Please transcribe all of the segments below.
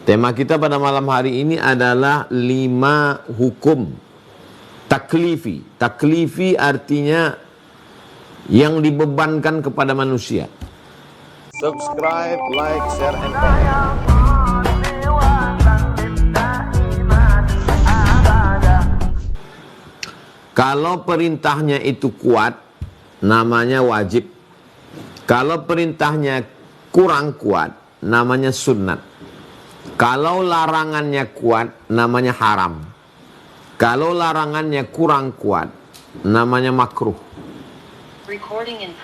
Tema kita pada malam hari ini adalah 5 hukum taklifi. Taklifi artinya yang dibebankan kepada manusia. Subscribe, like, share, and comment. Kalau perintahnya itu kuat, namanya wajib. Kalau perintahnya kurang kuat, namanya sunnat. Kalau larangannya kuat, namanya haram. Kalau larangannya kurang kuat, namanya makruh.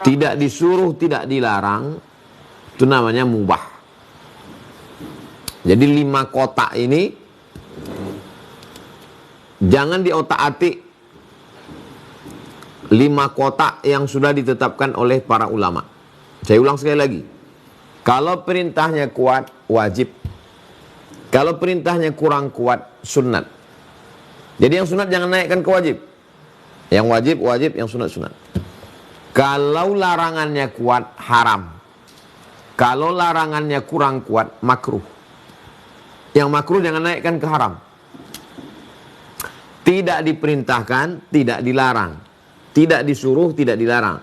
Tidak disuruh, tidak dilarang, itu namanya mubah. Jadi 5 kotak ini jangan diotak-atik. 5 kotak yang sudah ditetapkan oleh para ulama. Saya ulang sekali lagi. Kalau perintahnya kuat, wajib. Kalau perintahnya kurang kuat, sunnat. Jadi yang sunat jangan naikkan ke wajib. Yang wajib, wajib. Yang sunat, sunat. Kalau larangannya kuat, haram. Kalau larangannya kurang kuat, makruh. Yang makruh jangan naikkan ke haram. Tidak diperintahkan, tidak dilarang. Tidak disuruh, tidak dilarang.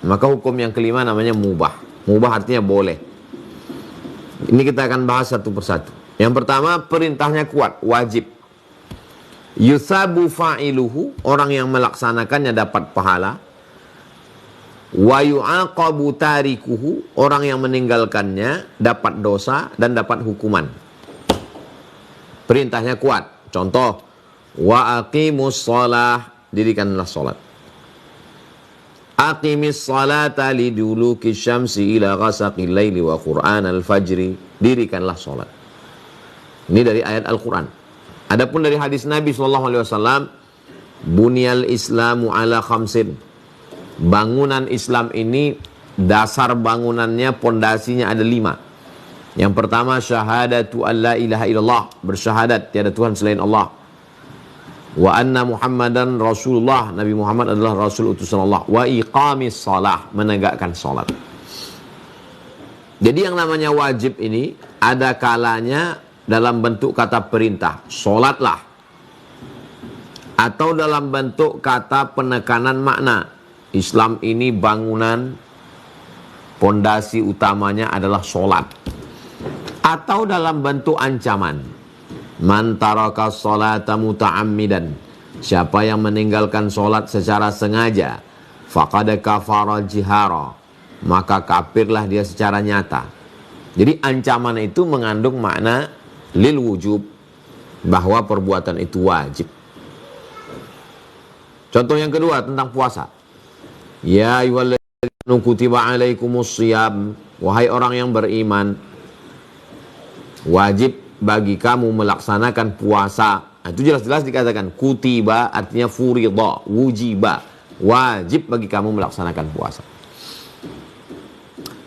Maka hukum yang kelima namanya mubah. Mubah artinya boleh. Ini kita akan bahas satu persatu. Yang pertama, perintahnya kuat, wajib. Yusabu fa'iluhu, orang yang melaksanakannya dapat pahala. Wa yu'aqabu tarikuhu, orang yang meninggalkannya dapat dosa dan dapat hukuman. Perintahnya kuat. Contoh, wa aqimus shalah, dirikanlah salat. Aqimis salata liduluki syamsi ila ghasaqil laili wa qur'an al-fajri, dirikanlah salat. Ini dari ayat Al-Quran. Adapun dari hadis Nabi SAW, bunyal islamu ala khamsin. Bangunan Islam ini, dasar bangunannya, pondasinya ada 5. Yang pertama, syahadatu an la ilaha illallah, bersyahadat tiada Tuhan selain Allah. Wa anna Muhammadan Rasulullah, Nabi Muhammad adalah Rasul utusan Allah. Wa iqamis salah, menegakkan salat. Jadi yang namanya wajib ini ada kalanya dalam bentuk kata perintah, solatlah. Atau dalam bentuk kata penekanan makna, Islam ini bangunan, pondasi utamanya adalah solat. Atau dalam bentuk ancaman, man taraka sholata muta'ammidan, siapa yang meninggalkan solat secara sengaja, faqad kafara jihara, maka kafirlah dia secara nyata. Jadi ancaman itu mengandung makna lil wujub, bahwa perbuatan itu wajib. Contoh yang kedua tentang puasa. Ya ayyuhalladzina kutiba alaikumus shiyam, wahai orang yang beriman, wajib bagi kamu melaksanakan puasa. Nah, itu jelas-jelas dikatakan kutiba artinya furiḍa, wujiba, wajib bagi kamu melaksanakan puasa.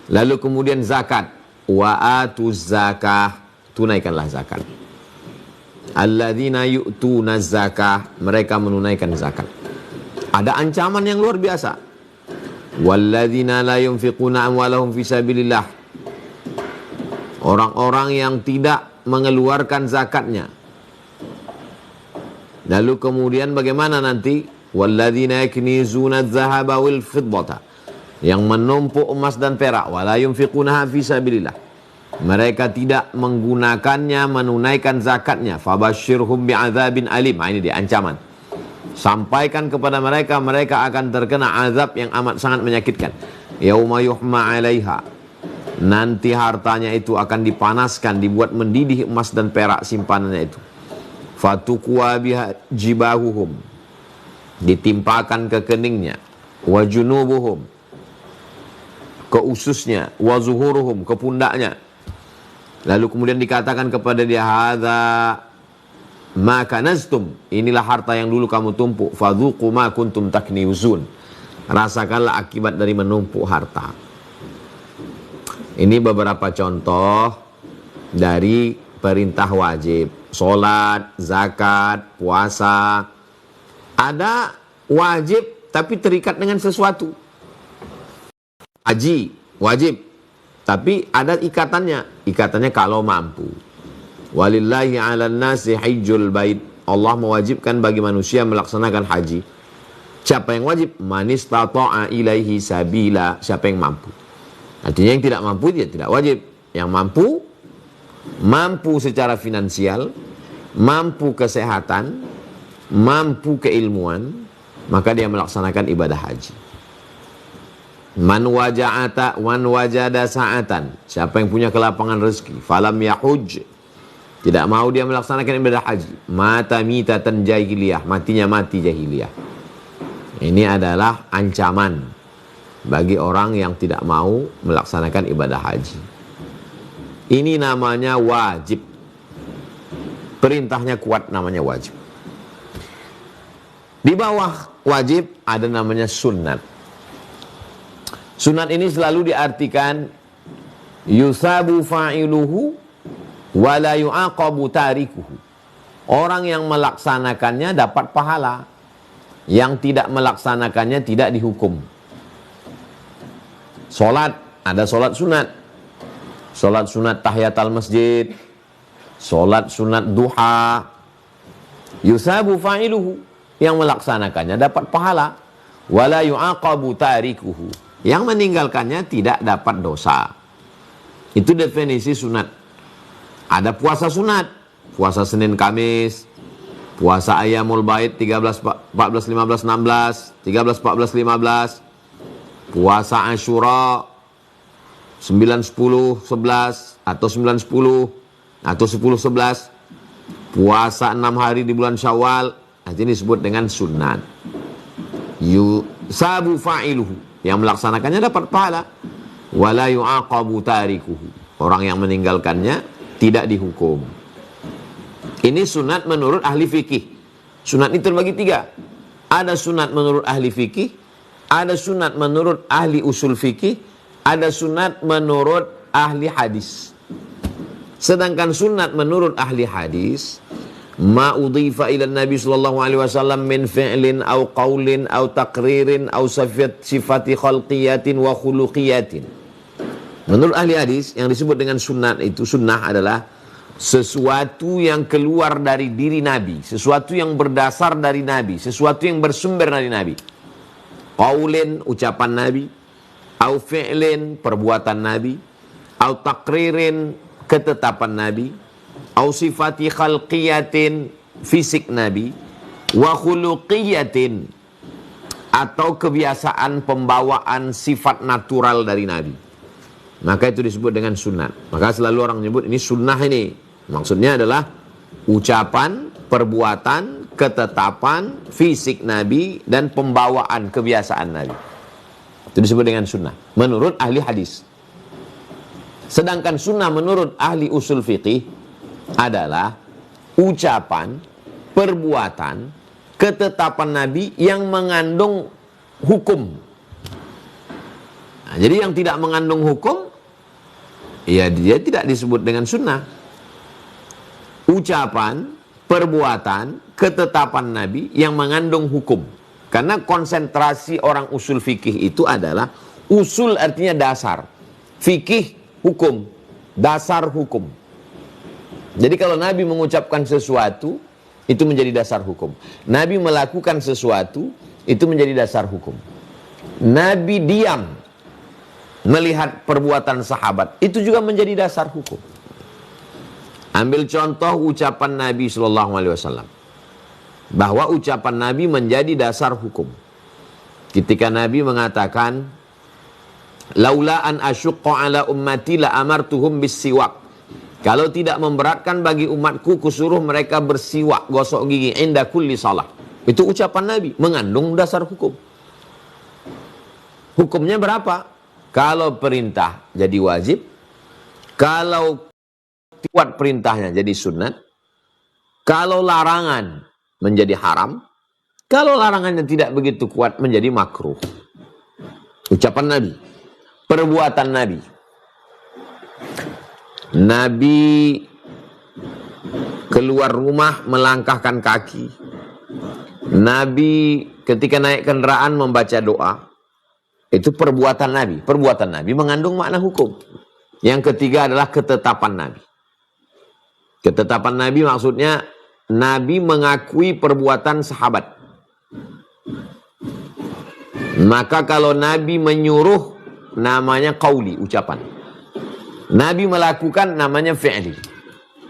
Lalu kemudian zakat, wa atuz zakah, tunaikanlah zakat. Alladzina yu'tuna zakah, mereka menunaikan zakat. Ada ancaman yang luar biasa. Walladzina la yunfiquna amwalahum fisabilillah, orang-orang yang tidak mengeluarkan zakatnya. Lalu kemudian bagaimana nanti? Walladzina yaknizuna adh-dhahaba wal fiddata, yang menumpuk emas dan perak, wala yunfiqunaha fisabilillah, mereka tidak menggunakannya, menunaikan zakatnya. Fabashshirhum bi'adzabin alim. Nah, ini dia ancaman. Sampaikan kepada mereka, mereka akan terkena azab yang amat sangat menyakitkan. Yauma yuhma 'alaiha, nanti hartanya itu akan dipanaskan, dibuat mendidih emas dan perak simpanannya itu. Fatukwa biha jibahuhum, ditimpakan ke keningnya. Wa junubuhum, ke ususnya. Wa zuhuruhum, ke pundaknya. Lalu kemudian dikatakan kepada dia, hadza ma kanaztum, inilah harta yang dulu kamu tumpuk. Fadzuqu ma kuntum taknizun, rasakanlah akibat dari menumpuk harta. Ini beberapa contoh dari perintah wajib. Salat, zakat, puasa. Ada wajib tapi terikat dengan sesuatu. Haji, wajib. Tapi ada ikatannya. Ikatannya kalau mampu. Walillahi 'alan nasi hajjul bait. Allah mewajibkan bagi manusia melaksanakan haji. Siapa yang wajib? Man istata'a ilaihi sabila. Siapa yang mampu. Artinya yang tidak mampu dia tidak wajib. Yang mampu secara finansial, mampu kesehatan, mampu keilmuan, maka dia melaksanakan ibadah haji. Man wajada sa'atan. Siapa yang punya kelapangan rezeki, falam yahuj, tidak mau dia melaksanakan ibadah haji, mata mitatan jahiliyah, matinya mati jahiliyah. Ini adalah ancaman bagi orang yang tidak mau melaksanakan ibadah haji. Ini namanya wajib. Perintahnya kuat, namanya wajib. Di bawah wajib ada namanya sunnat. Sunat ini selalu diartikan yusabu fa'iluhu wa la yu'aqabu tarikuhu. Orang yang melaksanakannya dapat pahala, yang tidak melaksanakannya tidak dihukum. Salat, ada salat sunat. Salat sunat tahiyatul masjid, salat sunat duha. Yusabu fa'iluhu, yang melaksanakannya dapat pahala, wa la yu'aqabu tarikuhu. Yang meninggalkannya tidak dapat dosa. Itu definisi sunat. Ada puasa sunat, puasa Senin Kamis, puasa Ayyamul Bait 13, 14, 15, 16, 13, 14, 15, puasa Asyura 9, 10, 11, atau 9, 10, atau 10, 11, puasa 6 hari di bulan Syawal, ini disebut dengan sunat. Yusabu fa'iluhu, yang melaksanakannya dapat pahala, wala yu'aqabu tarikuhu, orang yang meninggalkannya tidak dihukum. Ini sunat menurut ahli fikih. Sunat itu terbagi 3. Ada sunat menurut ahli fikih, ada sunat menurut ahli usul fikih, ada sunat menurut ahli hadis. Sedangkan sunat menurut ahli hadis, ma udhifa ila Nabi sallallahu alaihi wasallam min fi'lin aw qaulin aw taqririn aw sifati khalqiyatin wa khuluqiyatin. Menurut ahli hadis, yang disebut dengan sunnah itu, sunnah adalah sesuatu yang keluar dari diri Nabi, sesuatu yang berdasar dari Nabi, sesuatu yang bersumber dari Nabi. Qaulin, ucapan Nabi, au fi'lin, perbuatan Nabi, au taqririn, ketetapan Nabi, au sifati khalqiyatin, fisik Nabi, wa khuluqiyatin, atau kebiasaan pembawaan sifat natural dari Nabi. Maka itu disebut dengan sunnah. Maka selalu orang menyebut ini sunnah ini. Maksudnya adalah ucapan, perbuatan, ketetapan, fisik Nabi, dan pembawaan kebiasaan Nabi. Itu disebut dengan sunnah menurut ahli hadis. Sedangkan sunnah menurut ahli usul fiqih adalah ucapan, perbuatan, ketetapan Nabi yang mengandung hukum. Nah, jadi yang tidak mengandung hukum, ya dia tidak disebut dengan sunnah. Ucapan, perbuatan, ketetapan Nabi yang mengandung hukum. Karena konsentrasi orang usul fikih itu adalah, usul artinya dasar, fikih hukum, dasar hukum. Jadi kalau Nabi mengucapkan sesuatu, itu menjadi dasar hukum. Nabi melakukan sesuatu, itu menjadi dasar hukum. Nabi diam melihat perbuatan sahabat, itu juga menjadi dasar hukum. Ambil contoh ucapan Nabi SAW, bahwa ucapan Nabi menjadi dasar hukum. Ketika Nabi mengatakan, laula an asyqa ala ummati la amartuhum bis-siwak. Kalau tidak memberatkan bagi umatku, kusuruh mereka bersiwak, gosok gigi inda kulli salah. Itu ucapan Nabi, mengandung dasar hukum. Hukumnya berapa? Kalau perintah jadi wajib, kalau kuat perintahnya jadi sunat, kalau larangan menjadi haram, kalau larangannya tidak begitu kuat menjadi makruh. Ucapan Nabi, perbuatan Nabi. Nabi keluar rumah melangkahkan kaki. Nabi ketika naik kendaraan membaca doa. Itu perbuatan Nabi. Perbuatan Nabi mengandung makna hukum. Yang ketiga adalah ketetapan Nabi. Ketetapan Nabi maksudnya Nabi mengakui perbuatan sahabat. Maka kalau Nabi menyuruh namanya qauli, ucapan. Nabi melakukan namanya fi'li.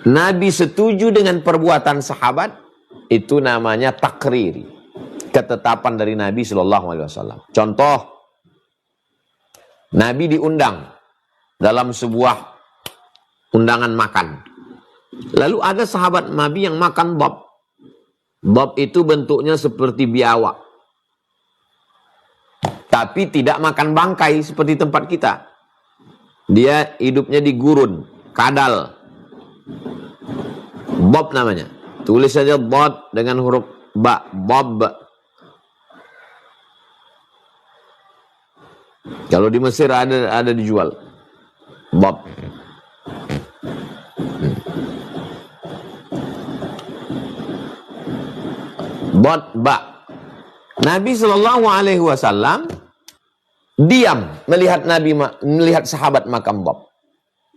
Nabi setuju dengan perbuatan sahabat, itu namanya takriri. Ketetapan dari Nabi SAW. Contoh, Nabi diundang dalam sebuah undangan makan. Lalu ada sahabat Nabi yang makan bob. Bob itu bentuknya seperti biawak. Tapi tidak makan bangkai seperti tempat kita. Dia hidupnya di gurun, kadal. Bob namanya. Tulis saja bob dengan huruf ba, bob. Kalau di Mesir ada dijual. Bob. Bob ba. Nabi SAW diam melihat sahabat makan bob.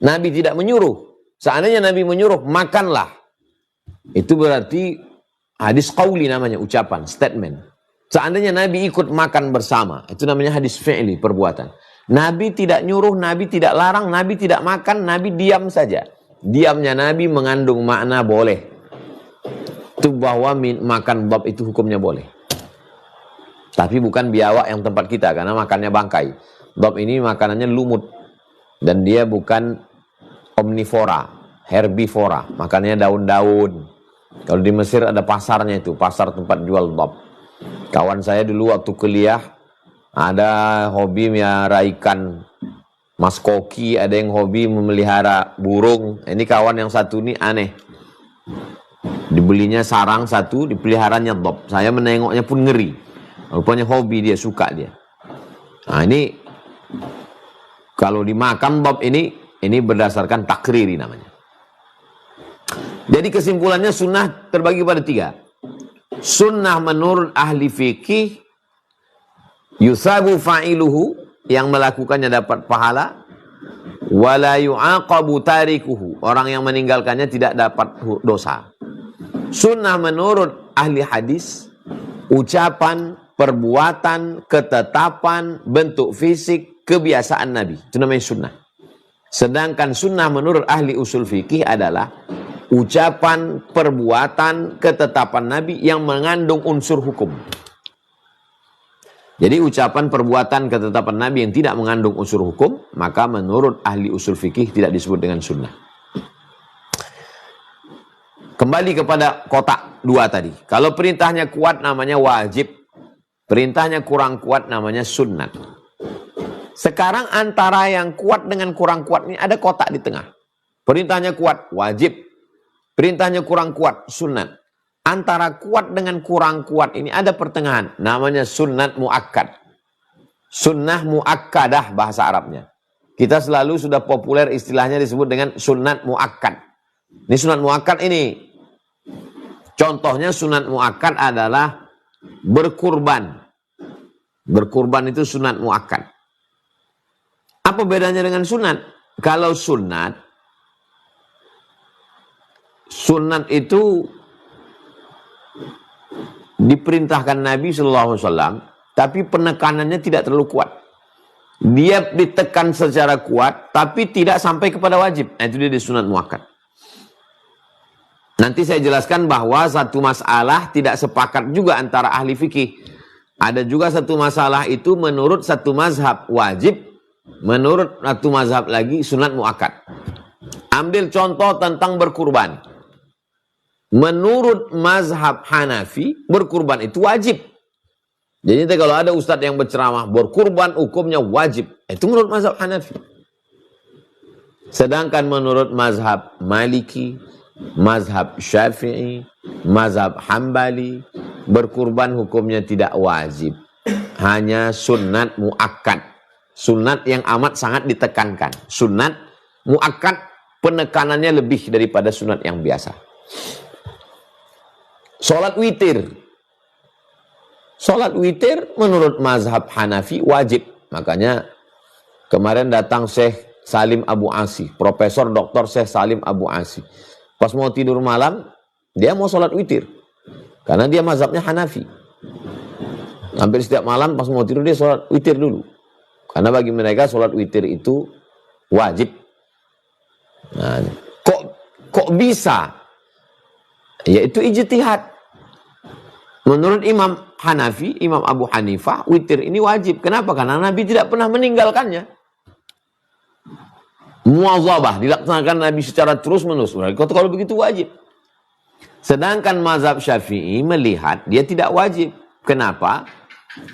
Nabi tidak menyuruh. Seandainya Nabi menyuruh, makanlah. Itu berarti hadis qauli namanya, ucapan, statement. Seandainya Nabi ikut makan bersama, itu namanya hadis fi'li, perbuatan. Nabi tidak nyuruh, Nabi tidak larang, Nabi tidak makan, Nabi diam saja. Diamnya Nabi mengandung makna boleh. Itu bahwa makan bob itu hukumnya boleh. Tapi bukan biawak yang tempat kita, karena makannya bangkai. Bob ini makanannya lumut. Dan dia bukan omnivora, herbivora. Makannya daun-daun. Kalau di Mesir ada pasarnya itu, pasar tempat jual bob. Kawan saya dulu waktu kuliah, ada hobi melihara ikan mas koki, ada yang hobi memelihara burung. Ini kawan yang satu ini aneh. Dibelinya sarang satu, dipeliharanya bob. Saya menengoknya pun ngeri. Rupanya hobi dia, suka dia. Nah ini, kalau dimakan bob ini berdasarkan takriri namanya. Jadi kesimpulannya sunnah terbagi pada 3. Sunnah menurut ahli fikih, yusabu fa'iluhu, yang melakukannya dapat pahala, wala yu'aqabu tarikuhu, orang yang meninggalkannya tidak dapat dosa. Sunnah menurut ahli hadis, ucapan, perbuatan, ketetapan, bentuk fisik, kebiasaan Nabi. Itu namanya sunnah. Sedangkan sunnah menurut ahli usul fikih adalah ucapan, perbuatan, ketetapan Nabi yang mengandung unsur hukum. Jadi ucapan, perbuatan, ketetapan Nabi yang tidak mengandung unsur hukum, maka menurut ahli usul fikih tidak disebut dengan sunnah. Kembali kepada kotak 2 tadi. Kalau perintahnya kuat namanya wajib. Perintahnya kurang kuat namanya sunnat. Sekarang antara yang kuat dengan kurang kuat ini ada kotak di tengah. Perintahnya kuat, wajib. Perintahnya kurang kuat, sunnat. Antara kuat dengan kurang kuat ini ada pertengahan. Namanya sunnat muakkad. Sunnah muakkadah bahasa Arabnya. Kita selalu sudah populer istilahnya disebut dengan sunnat muakkad. Ini sunnat muakkad ini. Contohnya sunnat muakkad adalah berkurban. Berkurban itu sunat muakkad. Apa bedanya dengan sunat? Kalau sunat itu diperintahkan Nabi SAW, tapi penekanannya tidak terlalu kuat. Dia ditekan secara kuat, tapi tidak sampai kepada wajib. Itu dia di sunat muakkad. Nanti saya jelaskan bahwa satu masalah tidak sepakat juga antara ahli fikih. Ada juga satu masalah itu menurut satu mazhab wajib, menurut satu mazhab lagi sunat muakkad. Ambil contoh tentang berkurban. Menurut mazhab Hanafi, berkurban itu wajib. Jadi kalau ada ustadz yang berceramah, berkurban hukumnya wajib. Itu menurut mazhab Hanafi. Sedangkan menurut mazhab Maliki, mazhab Syafi'i, mazhab Hambali, berkurban hukumnya tidak wajib. Hanya sunat muakkad. Sunat yang amat sangat ditekankan. Sunat muakkad penekanannya lebih daripada sunat yang biasa. Salat witir. Salat witir menurut mazhab Hanafi wajib. Makanya kemarin datang Syekh Salim Abu Asy, Profesor Dr. Syekh Salim Abu Asy. Pas mau tidur malam, dia mau sholat witir. Karena dia mazhabnya Hanafi. Hampir setiap malam pas mau tidur dia sholat witir dulu. Karena bagi mereka sholat witir itu wajib. Nah, kok bisa? Yaitu ijtihad. Menurut Imam Hanafi, Imam Abu Hanifah, witir ini wajib. Kenapa? Karena Nabi tidak pernah meninggalkannya. Muwazabah, dilaksanakan Nabi secara terus-menerus. Kalau begitu wajib. Sedangkan mazhab Syafi'i melihat dia tidak wajib. Kenapa?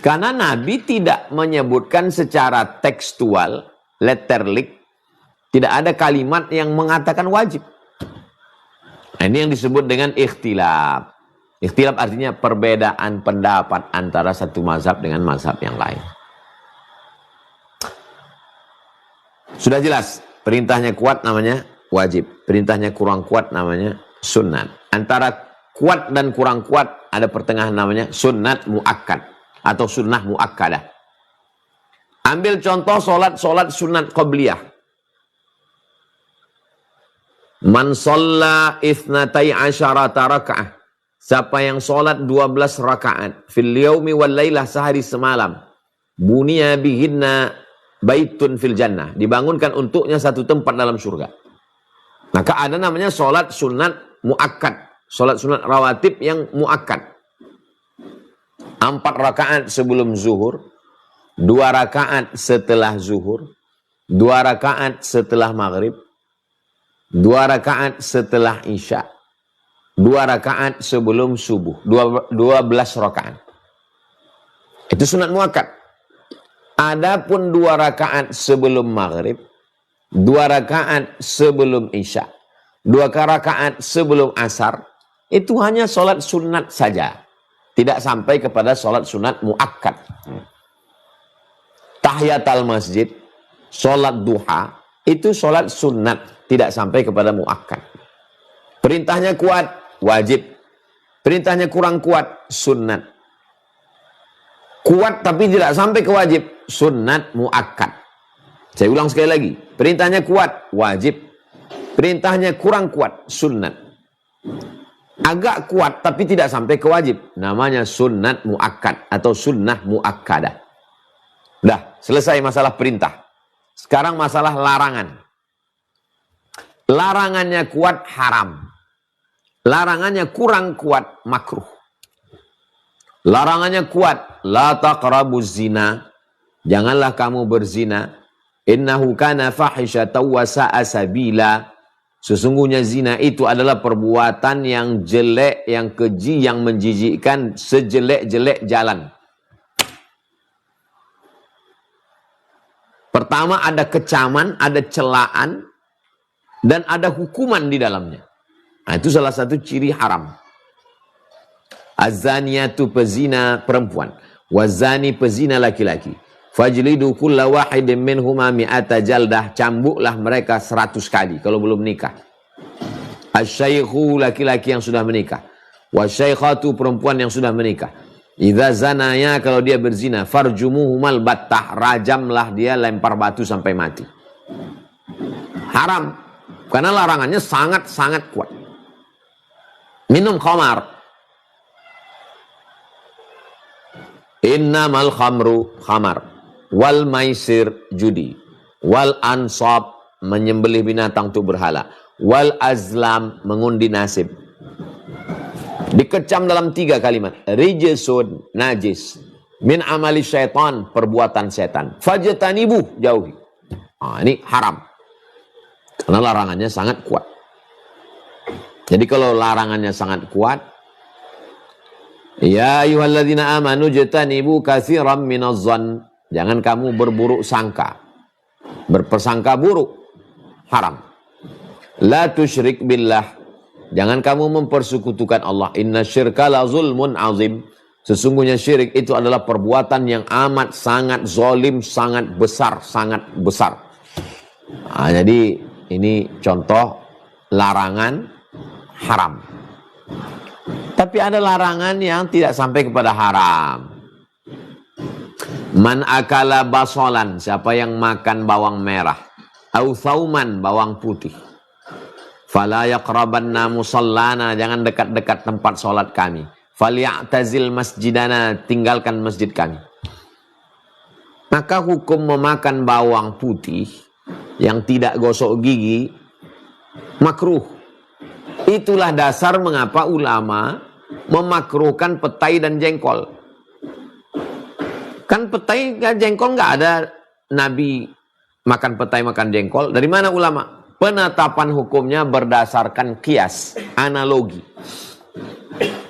Karena Nabi tidak menyebutkan secara tekstual, letterlik, tidak ada kalimat yang mengatakan wajib. Nah, ini yang disebut dengan ikhtilaf. Ikhtilaf artinya perbedaan pendapat antara satu mazhab dengan mazhab yang lain. Sudah jelas, perintahnya kuat namanya wajib. Perintahnya kurang kuat namanya sunnat. Antara kuat dan kurang kuat ada pertengahan namanya sunnat muakkad atau sunnah muakkadah. Ambil contoh solat sunat qabliyah. Man shalla itsnatai asyarata raka'ah. Siapa yang solat 12 rakaat fil yaumi wal lailah, sehari semalam, bunia bihinna baitun fil jannah, dibangunkan untuknya satu tempat dalam surga. Maka ada namanya solat sunat muakkad, solat sunat rawatib yang muakkad. 4 rakaat sebelum zuhur, 2 rakaat setelah zuhur, 2 rakaat setelah maghrib, 2 rakaat setelah isya, 2 rakaat sebelum subuh, 12 rakaat. Itu sunat muakkad. Adapun 2 rakaat sebelum maghrib, 2 rakaat sebelum isya, 2 rakaat sebelum asar, itu hanya solat sunat saja. Tidak sampai kepada solat sunat muakkad. Tahiyatul masjid, solat duha, itu solat sunat, tidak sampai kepada muakkad. Perintahnya kuat, wajib. Perintahnya kurang kuat, sunnat. Kuat tapi tidak sampai ke wajib, sunnat muakkad. Saya ulang sekali lagi. Perintahnya kuat, wajib. Perintahnya kurang kuat, sunnat. Agak kuat tapi tidak sampai ke wajib, namanya sunnat muakkad atau sunnah muakkadah. Udah, selesai masalah perintah. Sekarang masalah larangan. Larangannya kuat, haram. Larangannya kurang kuat, makruh. Larangannya kuat, la taqrabuz zina. Janganlah kamu berzina. Innahu kana fahishatan wa sa'a sabila. Sesungguhnya zina itu adalah perbuatan yang jelek, yang keji, yang menjijikkan, sejelek-jelek jalan. Pertama ada kecaman, ada celaan, dan ada hukuman di dalamnya. Nah, itu salah satu ciri haram. Az-zaniyatu pezina perempuan, wazani pezina laki-laki. Fajlidu kulla wahidin minhuma mi'ata jaldah, cambuklah mereka 100 kali kalau belum nikah. Asy-syaikhu laki-laki yang sudah menikah, wasyaikhatu perempuan yang sudah menikah. Idza zanaya kalau dia berzina, farjumuhumal battah, rajamlah dia, lempar batu sampai mati. Haram karena larangannya sangat-sangat kuat. Minum khamar. Innamal khamru khamar, wal maisir judi, wal ansab menyembelih binatang untuk berhala, wal azlam mengundi nasib. Dikecam dalam 3 kalimat. Rijsun, najis, min amali syaitan, perbuatan setan, fajtanibuh, jauhi. Ini haram karena larangannya sangat kuat. Jadi kalau larangannya sangat kuat, ya ayyuhalladzina amanu jtanibu katsiran minadh-dhann, jangan kamu berburuk sangka, berpersangka buruk, haram. La tusyrik billah, jangan kamu mempersekutukan Allah. Inna syirka la zulmun azim, sesungguhnya syirik itu adalah perbuatan yang amat sangat zalim, sangat besar, sangat besar. Nah, jadi ini contoh larangan haram. Tapi ada larangan yang tidak sampai kepada haram. Man akala basolan, siapa yang makan bawang merah, au thauman, bawang putih, Fala yaqrabanna musallana, jangan dekat-dekat tempat sholat kami. Falyatazil masjidana, tinggalkan masjid kami. Maka hukum memakan bawang putih yang tidak gosok gigi makruh. Itulah dasar mengapa ulama memakruhkan petai dan jengkol. Kan petai dan jengkol nggak ada Nabi makan petai makan jengkol. Dari mana ulama? Penetapan hukumnya berdasarkan kias, analogi.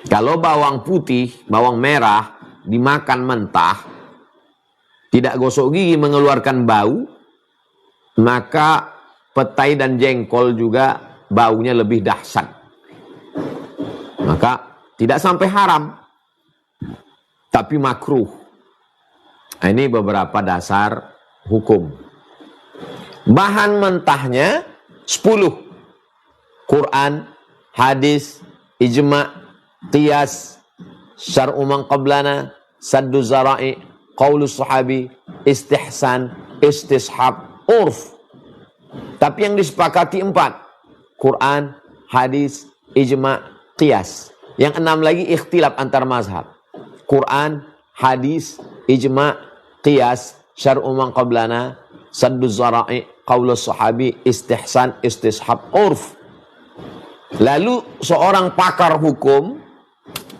Kalau bawang putih, bawang merah dimakan mentah, tidak gosok gigi mengeluarkan bau, maka petai dan jengkol juga baunya lebih dahsyat. Maka tidak sampai haram, tapi makruh. Nah, ini beberapa dasar hukum. Bahan mentahnya 10. Quran, hadis, ijma', qiyas, syar'u man qablana, saddu zara'i, qaulus sahabi, istihsan, istishab, urf. Tapi yang disepakati 4. Quran, hadis, ijma', qiyas. Yang 6 lagi ikhtilaf antar mazhab. Quran, hadis, ijma', qiyas, syar'u man qablana, saddu zara'i, qaulus sahabi, istihsan, istishab, urf. Lalu seorang pakar hukum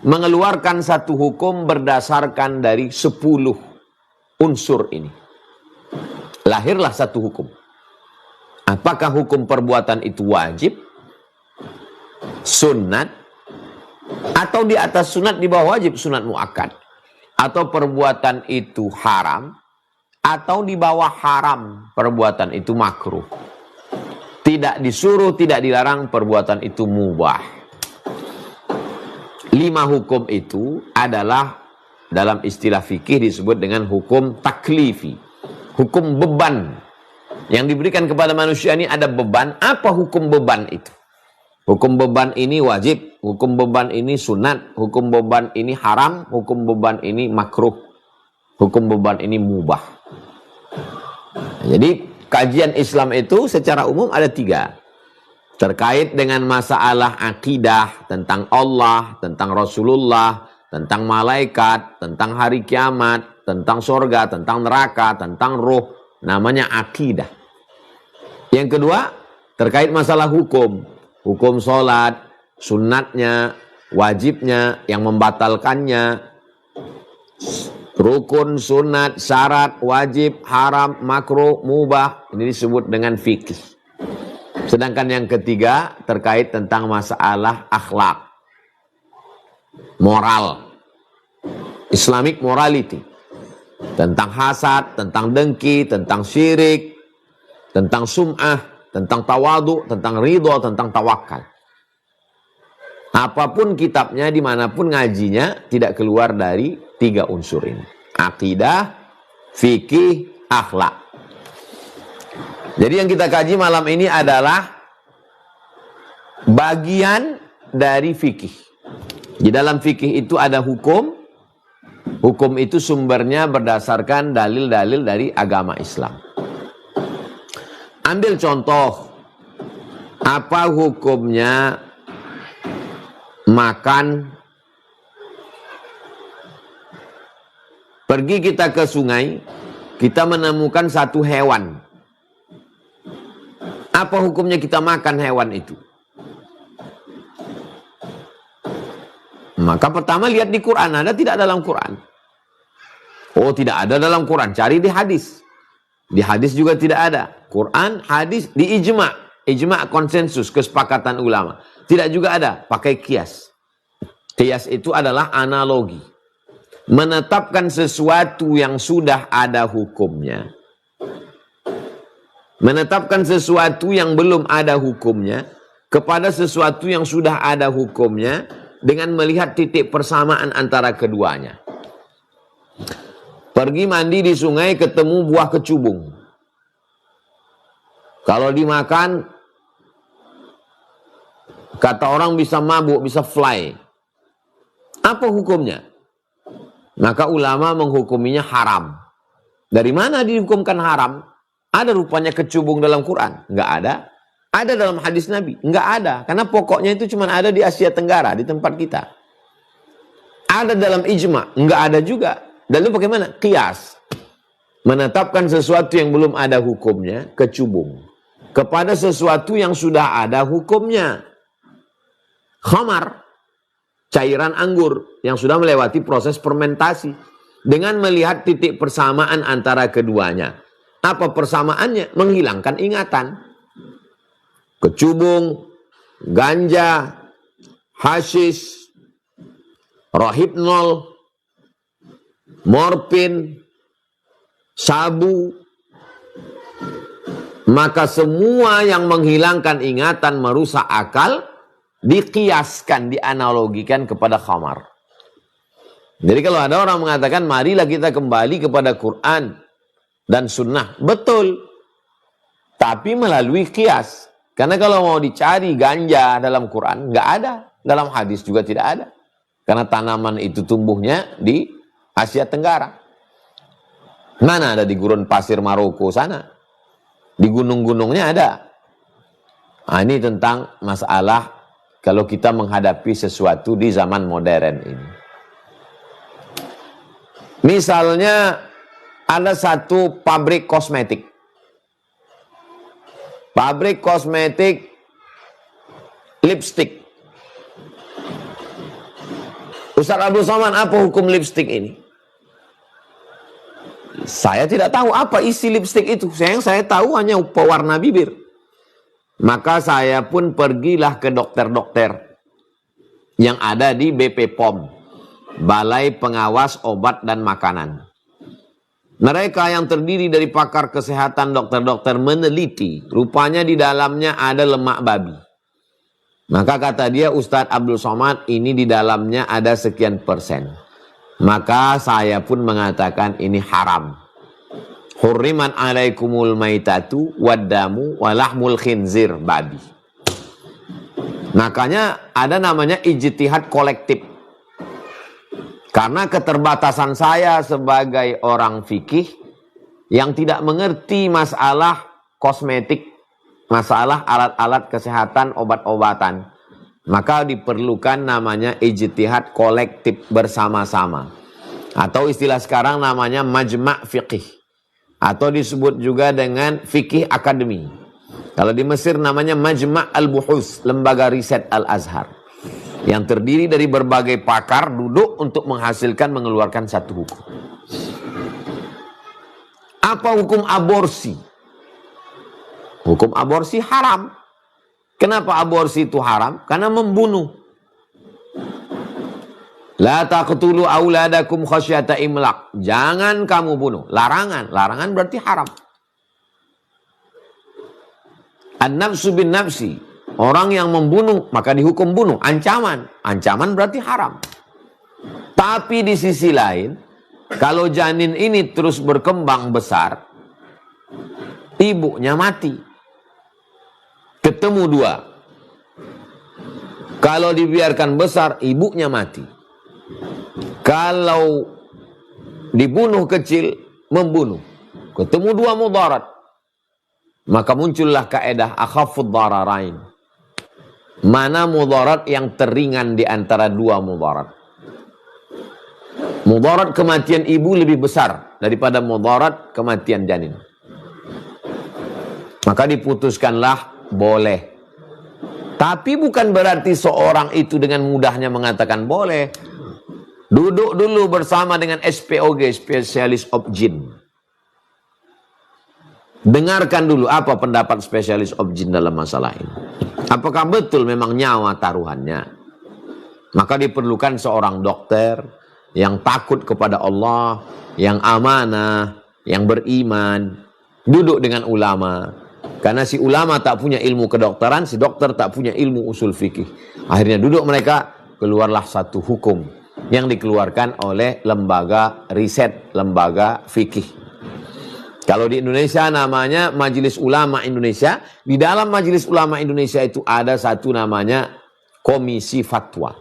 mengeluarkan satu hukum berdasarkan dari 10 unsur ini. Lahirlah satu hukum. Apakah hukum perbuatan itu wajib, sunat, atau di atas sunat di bawah wajib, sunat muakkad, atau perbuatan itu haram, atau di bawah haram, perbuatan itu makruh. Tidak disuruh, tidak dilarang, perbuatan itu mubah. 5 hukum itu adalah dalam istilah fikih disebut dengan hukum taklifi, hukum beban yang diberikan kepada manusia. Ini ada beban. Apa hukum beban itu? Hukum beban ini wajib, hukum beban ini sunat, hukum beban ini haram, hukum beban ini makruh, hukum beban ini mubah. Jadi kajian Islam itu secara umum ada 3. Terkait dengan masalah akidah, tentang Allah, tentang Rasulullah, tentang malaikat, tentang hari kiamat, tentang surga, tentang neraka, tentang roh, namanya akidah. Yang kedua, terkait masalah hukum. Hukum sholat, sunatnya, wajibnya, yang membatalkannya, rukun, sunat, syarat, wajib, haram, makruh, mubah. Ini disebut dengan fikih. Sedangkan yang ketiga terkait tentang masalah akhlak, moral, Islamic morality, tentang hasad, tentang dengki, tentang syirik, tentang sum'ah, tentang tawadu, tentang ridho, tentang tawakal. Apapun kitabnya, dimanapun ngajinya, tidak keluar dari 3 unsur ini. Akidah, fikih, akhlak. Jadi yang kita kaji malam ini adalah bagian dari fikih. Di dalam fikih itu ada hukum. Hukum itu sumbernya berdasarkan dalil-dalil dari agama Islam. Ambil contoh. Apa hukumnya makan? Pergi kita ke sungai, kita menemukan satu hewan. Apa hukumnya kita makan hewan itu? Maka pertama lihat di Quran, ada tidak dalam Quran? Oh, tidak ada dalam Quran, cari di hadis. Di hadis juga tidak ada. Quran, hadis, di ijma'. Ijma' konsensus, kesepakatan ulama. Tidak juga ada, pakai kias. Kias itu adalah analogi. Menetapkan sesuatu yang sudah ada hukumnya. Menetapkan sesuatu yang belum ada hukumnya kepada sesuatu yang sudah ada hukumnya dengan melihat titik persamaan antara keduanya. Pergi mandi di sungai ketemu buah kecubung. Kalau dimakan, kata orang bisa mabuk, bisa fly. Apa hukumnya? Maka ulama menghukuminya haram. Dari mana dihukumkan haram? Ada rupanya kecubung dalam Quran? Enggak ada. Ada dalam hadis Nabi? Enggak ada. Karena pokoknya itu cuma ada di Asia Tenggara, di tempat kita. Ada dalam ijma? Enggak ada juga. Dan itu bagaimana? Qiyas. Menetapkan sesuatu yang belum ada hukumnya, kecubung. Kepada sesuatu yang sudah ada hukumnya. Khamar, cairan anggur yang sudah melewati proses fermentasi. Dengan melihat titik persamaan antara keduanya. Apa persamaannya? Menghilangkan ingatan. Kecubung, ganja, hasis, rohypnol, morfin, sabu. Maka semua yang menghilangkan ingatan, merusak akal, dikiaskan, dianalogikan kepada khamar. Jadi kalau ada orang mengatakan, marilah kita kembali kepada Quran dan sunnah. Betul. Tapi melalui kias. Karena kalau mau dicari ganja dalam Quran, nggak ada. Dalam hadis juga tidak ada. Karena tanaman itu tumbuhnya di Asia Tenggara. Mana ada di gurun pasir Maroko sana? Di gunung-gunungnya ada. Nah, ini tentang masalah kalau kita menghadapi sesuatu di zaman modern ini. Misalnya ada satu pabrik kosmetik. Pabrik kosmetik lipstick. Ustaz Abdul Somad, apa hukum lipstick ini? Saya tidak tahu apa isi lipstick itu. Yang saya tahu hanya pewarna bibir. Maka saya pun pergilah ke dokter-dokter yang ada di BP POM, Balai Pengawas Obat dan Makanan. Mereka yang terdiri dari pakar kesehatan, dokter-dokter meneliti. Rupanya di dalamnya ada lemak babi. Maka kata dia, Ustadz Abdul Somad, ini di dalamnya ada sekian persen. Maka saya pun mengatakan ini haram. Hurriman alaikumul maitatu waddamu walahmul khinzir babi. Makanya ada namanya ijtihad kolektif. Karena keterbatasan saya sebagai orang fikih yang tidak mengerti masalah kosmetik, masalah alat-alat kesehatan, obat-obatan, maka diperlukan namanya ijtihad kolektif bersama-sama. Atau istilah sekarang namanya majma' fiqih. Atau disebut juga dengan fikih akademi. Kalau di Mesir namanya Majma' al-Buhus, lembaga riset Al-Azhar. Yang terdiri dari berbagai pakar duduk untuk menghasilkan, mengeluarkan satu hukum. Apa hukum aborsi? Hukum aborsi haram. Kenapa aborsi itu haram? Karena membunuh. La taqtulu auladakum khasyata imlaq. Jangan kamu bunuh. Larangan. Larangan berarti haram. An-nafsu bin nafsi. Orang yang membunuh maka dihukum bunuh. Ancaman. Ancaman berarti haram. Tapi di sisi lain, kalau janin ini terus berkembang besar, ibunya mati. Ketemu dua. Kalau dibiarkan besar, ibunya mati. Kalau dibunuh kecil, membunuh. Ketemu dua mudarat. Maka muncullah kaedah akhafud dararain. Mana mudarat yang teringan di antara dua mudarat? Mudarat kematian ibu lebih besar daripada mudarat kematian janin. Maka diputuskanlah boleh. Tapi bukan berarti seorang itu dengan mudahnya mengatakan boleh. Duduk dulu bersama dengan SPOG, spesialis objin. Dengarkan dulu apa pendapat spesialis objin dalam masalah ini. Apakah betul memang nyawa taruhannya? Maka diperlukan seorang dokter yang takut kepada Allah, yang amanah, yang beriman, duduk dengan ulama. Karena si ulama tak punya ilmu kedokteran, si dokter tak punya ilmu usul fikih. Akhirnya duduk mereka, keluarlah satu hukum yang dikeluarkan oleh lembaga riset, lembaga fikih. Kalau di Indonesia namanya Majelis Ulama Indonesia. Di dalam Majelis Ulama Indonesia itu ada satu namanya Komisi Fatwa.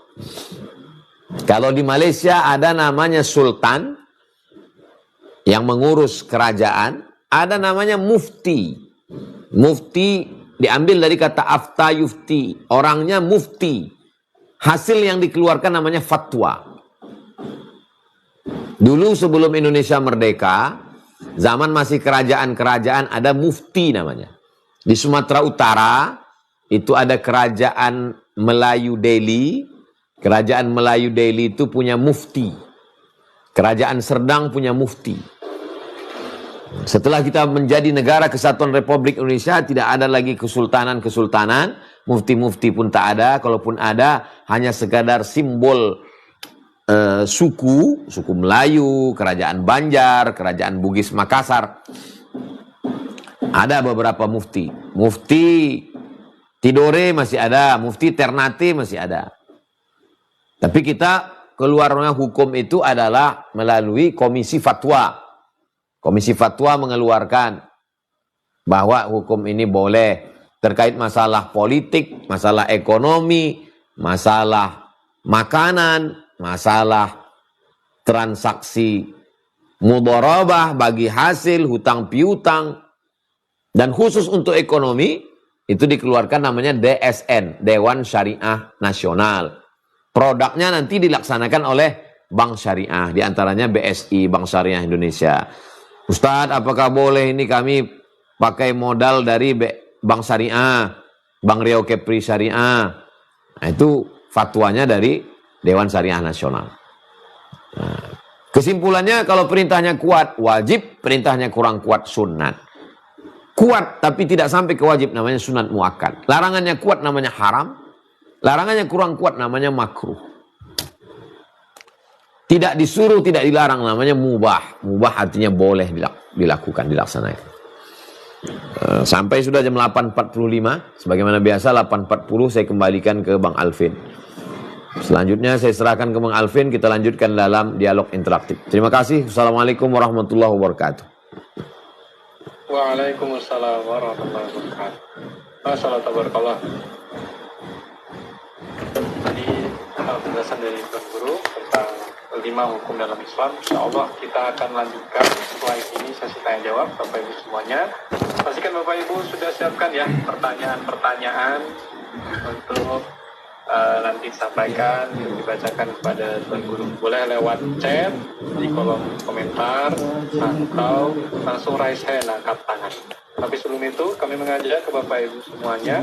Kalau di Malaysia ada namanya Sultan yang mengurus kerajaan. Ada namanya Mufti. Mufti diambil dari kata afta yufti, orangnya mufti. Hasil yang dikeluarkan namanya fatwa. Dulu sebelum Indonesia merdeka, zaman masih kerajaan-kerajaan, ada mufti namanya. Di Sumatera Utara itu ada kerajaan Melayu Delhi. Kerajaan Melayu Delhi itu punya mufti. Kerajaan Serdang punya mufti. Setelah kita menjadi negara kesatuan Republik Indonesia, tidak ada lagi kesultanan-kesultanan, mufti-mufti pun tak ada. Kalaupun ada, hanya sekadar simbol suku Melayu, kerajaan Banjar, kerajaan Bugis Makassar. Ada beberapa mufti. Mufti Tidore masih ada, mufti Ternate masih ada. Tapi kita keluarnya hukum itu adalah melalui komisi fatwa. Komisi fatwa mengeluarkan bahwa hukum ini boleh terkait masalah politik, masalah ekonomi, masalah makanan, masalah transaksi mudharabah bagi hasil, hutang piutang, dan khusus untuk ekonomi itu dikeluarkan namanya DSN, Dewan Syariah Nasional. Produknya nanti dilaksanakan oleh Bank Syariah, diantaranya BSI, Bank Syariah Indonesia. Ustadz, apakah boleh ini kami pakai modal dari Bank Syariah, Bank Riau Kepri Syariah? Nah, itu fatwanya dari Dewan Syariah Nasional. Nah, kesimpulannya kalau perintahnya kuat, wajib, perintahnya kurang kuat, sunat. Kuat tapi tidak sampai ke wajib namanya sunat muakkad. Larangannya kuat namanya haram. Larangannya kurang kuat namanya makruh. Tidak disuruh, tidak dilarang namanya mubah. Mubah artinya boleh dilakukan, dilaksanakan. Sampai sudah jam 8.45. Sebagaimana biasa 8.40 saya kembalikan ke Bang Alvin. Selanjutnya saya serahkan ke Bang Alvin. Kita lanjutkan dalam dialog interaktif. Terima kasih. Assalamualaikum warahmatullahi wabarakatuh. Waalaikumsalam warahmatullahi wabarakatuh. Assalamualaikum. Tadi penjelasan dari Tuan Guru tentang 5 hukum dalam Islam. InsyaAllah kita akan lanjutkan setelah ini sesi tanya jawab Bapak Ibu semuanya. Pastikan Bapak Ibu sudah siapkan ya pertanyaan-pertanyaan untuk nanti disampaikan, dibacakan kepada Tuan Guru. Boleh lewat chat di kolom komentar atau langsung raise hand, angkat tangan. Tapi sebelum itu kami mengajak ke Bapak Ibu semuanya,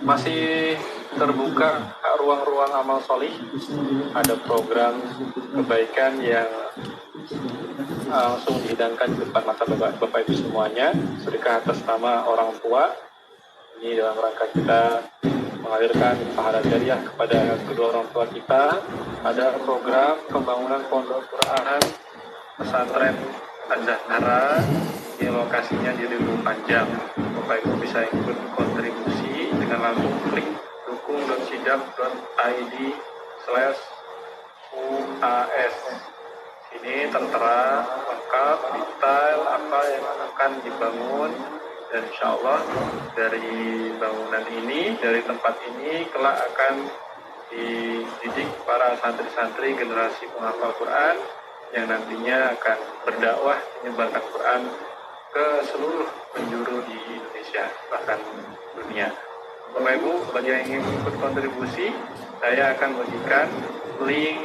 masih terbuka ruang-ruang amal solih. Ada program kebaikan yang langsung dihidangkan di depan mata Bapak Ibu semuanya. Sedekah atas nama orang tua. Ini dalam rangka kita mengalirkan pahala jariah kepada kedua orang tua kita. Ada program pembangunan pondok Quran pesantren Az-Zahra. Ini lokasinya di Ribu Panjang. Bapak Ibu bisa ikut kontribusi dengan langsung klik dukung.sidak.id/UAS. Ini tertera lengkap detail apa yang akan dibangun, dan insya Allah dari bangunan ini, dari tempat ini kelak akan dididik para santri-santri generasi penghafal Quran yang nantinya akan berdakwah menyebarkan Quran ke seluruh penjuru di Indonesia bahkan dunia. Bapak Ibu, bagi yang ingin ikut kontribusi, saya akan bagikan link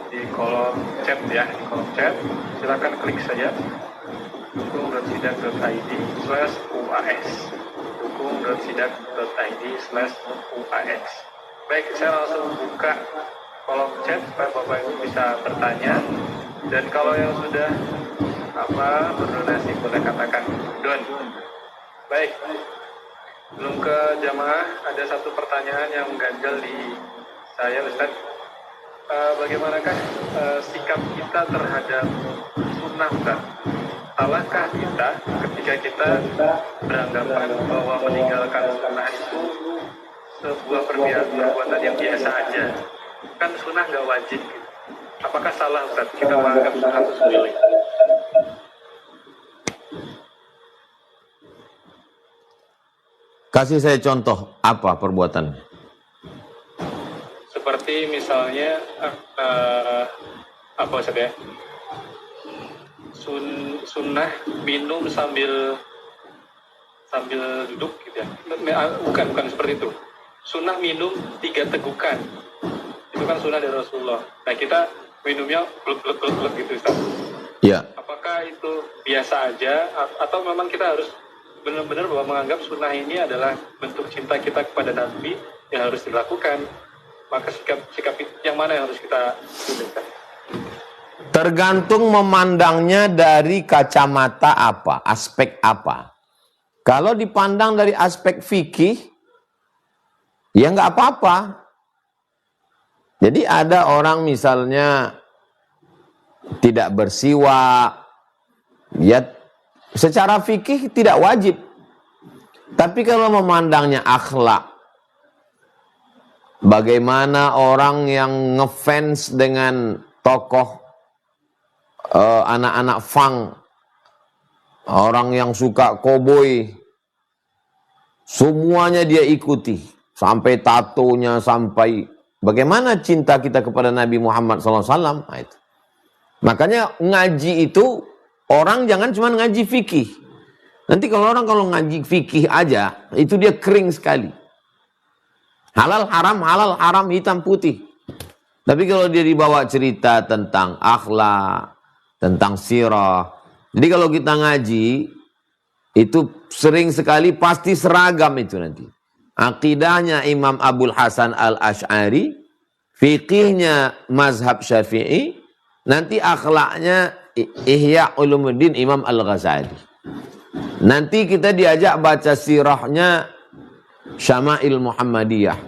di kolom chat ya, di kolom chat. Silakan klik saja dukung.sidak.id/UAS. dukung.sidak.id/UAS. Baik, saya langsung buka kolom chat supaya Bapak Ibu bisa bertanya. Dan kalau yang sudah berdonasi boleh katakan don. Baik. Belum ke jamaah, ada satu pertanyaan yang mengganjal di saya, Ustaz. Bagaimanakah sikap kita terhadap sunnah, Ustaz? Salahkah kita ketika kita beranggapan bahwa meninggalkan sunnah itu sebuah perbuatan yang biasa aja? Kan sunnah nggak wajib. Apakah salah, Ustaz, kita menganggap sunnah itu sepele? Kasih saya contoh, apa perbuatan? Seperti misalnya, apa Ustaz ya? Sunnah minum sambil sambil duduk gitu ya. Bukan seperti itu. Sunnah minum 3 tegukan. Itu kan sunnah dari Rasulullah. Nah kita minumnya gluk gitu Ustaz. Ya. Apakah itu biasa aja atau memang kita harus benar-benar bahwa menganggap sunnah ini adalah bentuk cinta kita kepada Nabi yang harus dilakukan? Maka sikap yang mana yang harus kita tunjukkan? Tergantung memandangnya dari kacamata apa, aspek apa. Kalau dipandang dari aspek fikih, ya nggak apa-apa. Jadi ada orang misalnya tidak bersiwak, ya secara fikih tidak wajib. Tapi kalau memandangnya akhlak, bagaimana orang yang ngefans dengan tokoh anak-anak funk, orang yang suka koboi, semuanya dia ikuti, sampai tatonya, sampai bagaimana cinta kita kepada Nabi Muhammad SAW. Nah, itu. Makanya ngaji itu orang jangan cuma ngaji fikih. Nanti kalau ngaji fikih aja, itu dia kering sekali. Halal haram, hitam putih. Tapi kalau dia dibawa cerita tentang akhlak, tentang sirah. Jadi kalau kita ngaji, itu sering sekali pasti seragam itu nanti. Akidahnya Imam Abul Hasan Al-Ash'ari, fikihnya mazhab Syafi'i, nanti akhlaknya Ihya Ulumuddin Imam Al-Ghazali. Nanti kita diajak baca sirahnya Syama'il Muhammadiyah.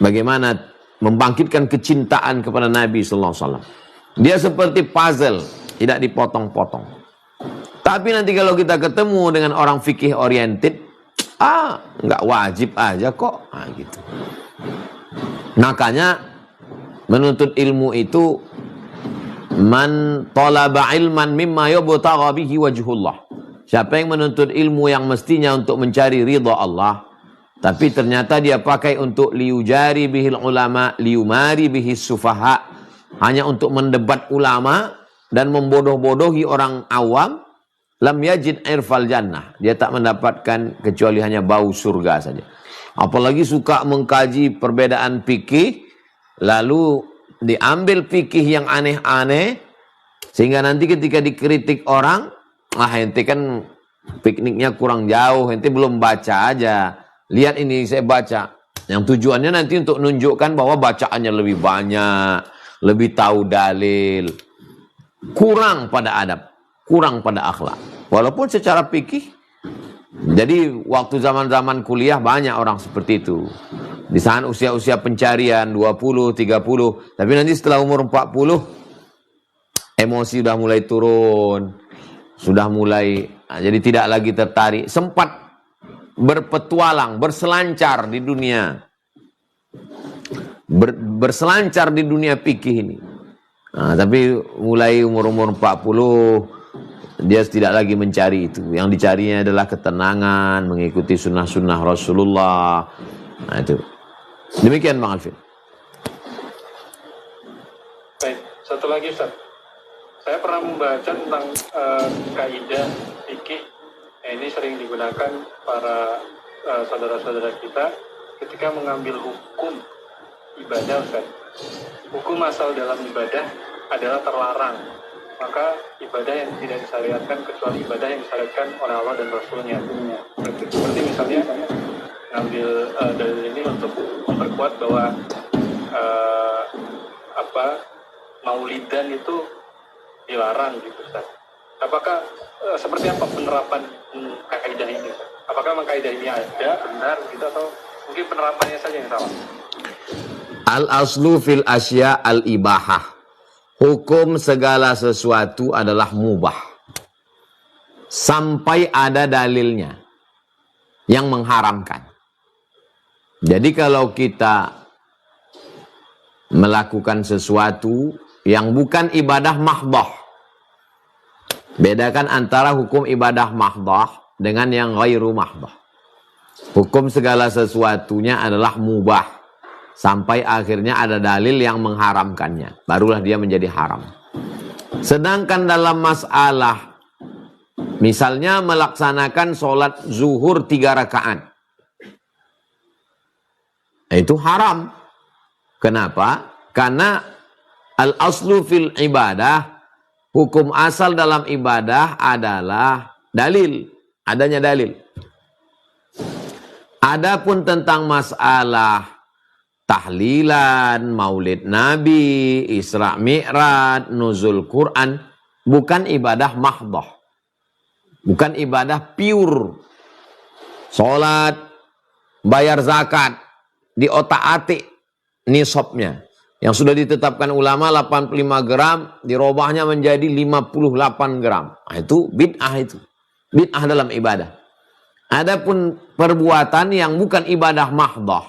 Bagaimana membangkitkan kecintaan kepada Nabi sallallahu alaihi wasallam. Dia seperti puzzle, tidak dipotong-potong. Tapi nanti kalau kita ketemu dengan orang fikih oriented, nggak wajib aja kok, gitu. Makanya menuntut ilmu itu man talaba ilman mimma yubtagha bihi wajhullah. Siapa yang menuntut ilmu yang mestinya untuk mencari ridha Allah, tapi ternyata dia pakai untuk liujari bihil ulama, liumari bihis sufaha, hanya untuk mendebat ulama dan membodoh-bodohi orang awam, lam yajid irfal jannah. Dia tak mendapatkan kecuali hanya bau surga saja. Apalagi suka mengkaji perbedaan fikih, lalu diambil fikih yang aneh-aneh, sehingga nanti ketika dikritik orang, ente kan pikniknya kurang jauh, ente belum baca aja. Lihat ini saya baca. Yang tujuannya nanti untuk menunjukkan bahwa bacaannya lebih banyak, lebih tahu dalil. Kurang pada adab, kurang pada akhlak. Walaupun secara fikih, jadi waktu zaman-zaman kuliah banyak orang seperti itu. Di saat usia-usia pencarian 20, 30, tapi nanti setelah umur 40 emosi sudah mulai turun, sudah mulai jadi tidak lagi tertarik, sempat berpetualang, berselancar di dunia. Berselancar di dunia fikih ini. Tapi mulai umur-umur 40 dia tidak lagi mencari itu. Yang dicarinya adalah ketenangan, mengikuti sunnah-sunnah Rasulullah. Nah itu. Demikian Bang Alvin. Baik, satu lagi Ustaz. Saya pernah membaca tentang kaidah fikih. Ini sering digunakan para saudara-saudara kita ketika mengambil hukum ibadah Ustaz. Hukum asal dalam ibadah adalah terlarang. Maka ibadah yang tidak disyariatkan kecuali ibadah yang disyariatkan oleh Allah dan Rasulnya. Seperti misalnya ngambil dalil ini untuk memperkuat bahwa maulidan itu dilarang gitu Ustaz. Apakah seperti apa penerapan kaidah ini? Apakah memang kaidah ini ada benar gitu atau mungkin penerapannya saja yang salah? Al-aslu fil asya al-ibahah. Hukum segala sesuatu adalah mubah. Sampai ada dalilnya yang mengharamkan. Jadi kalau kita melakukan sesuatu yang bukan ibadah mahdah, bedakan antara hukum ibadah mahdah dengan yang ghairu mahdah. Hukum segala sesuatunya adalah mubah. Sampai akhirnya ada dalil yang mengharamkannya. Barulah dia menjadi haram. Sedangkan dalam masalah Misalnya melaksanakan sholat zuhur 3 rakaat. Itu haram. Kenapa? Karena al-aslu fil ibadah, hukum asal dalam ibadah adalah dalil. Adanya dalil. Adapun tentang masalah tahlilan, maulid Nabi, Isra Mi'raj, nuzul Quran, bukan ibadah mahdhah. Bukan ibadah pure. Salat, bayar zakat, diotak-atik nisabnya. Yang sudah ditetapkan ulama 85 gram, dirobahnya menjadi 58 gram. Nah, itu bid'ah itu. Bid'ah dalam ibadah. Adapun perbuatan yang bukan ibadah mahdhah,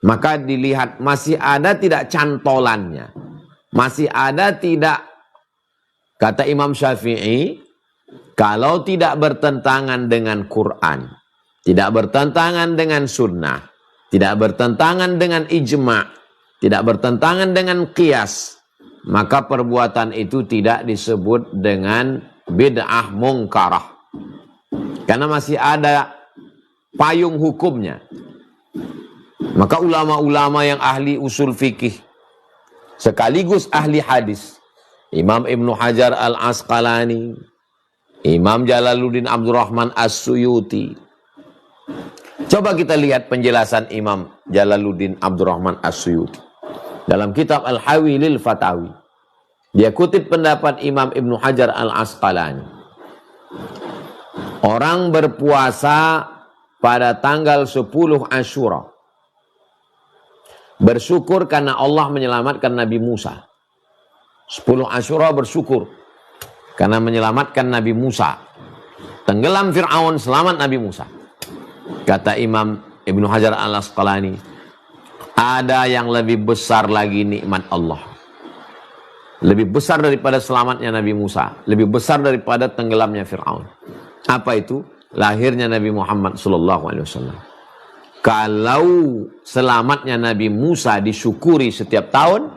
maka dilihat masih ada tidak cantolannya. Masih ada tidak, kata Imam Syafi'i, kalau tidak bertentangan dengan Quran, tidak bertentangan dengan sunnah, tidak bertentangan dengan ijma', tidak bertentangan dengan qiyas, maka perbuatan itu tidak disebut dengan bid'ah mungkarah. Karena masih ada payung hukumnya. Maka ulama-ulama yang ahli usul fikih, sekaligus ahli hadis, Imam Ibnu Hajar Al-Asqalani, Imam Jalaluddin Abdurrahman As-Suyuti. Coba kita lihat penjelasan Imam Jalaluddin Abdurrahman As-Suyuti dalam kitab Al-Hawi lil Fatawi. Dia kutip pendapat Imam Ibnu Hajar Al-Asqalani. Orang berpuasa pada tanggal 10 Asyura, bersyukur karena Allah menyelamatkan Nabi Musa. 10 Asyura bersyukur karena menyelamatkan Nabi Musa. Tenggelam Fir'aun, selamat Nabi Musa. Kata Imam Ibnu Hajar Al-Asqalani, ada yang lebih besar lagi nikmat Allah. Lebih besar daripada selamatnya Nabi Musa. Lebih besar daripada tenggelamnya Fir'aun. Apa itu? Lahirnya Nabi Muhammad SAW. Kalau selamatnya Nabi Musa disyukuri setiap tahun,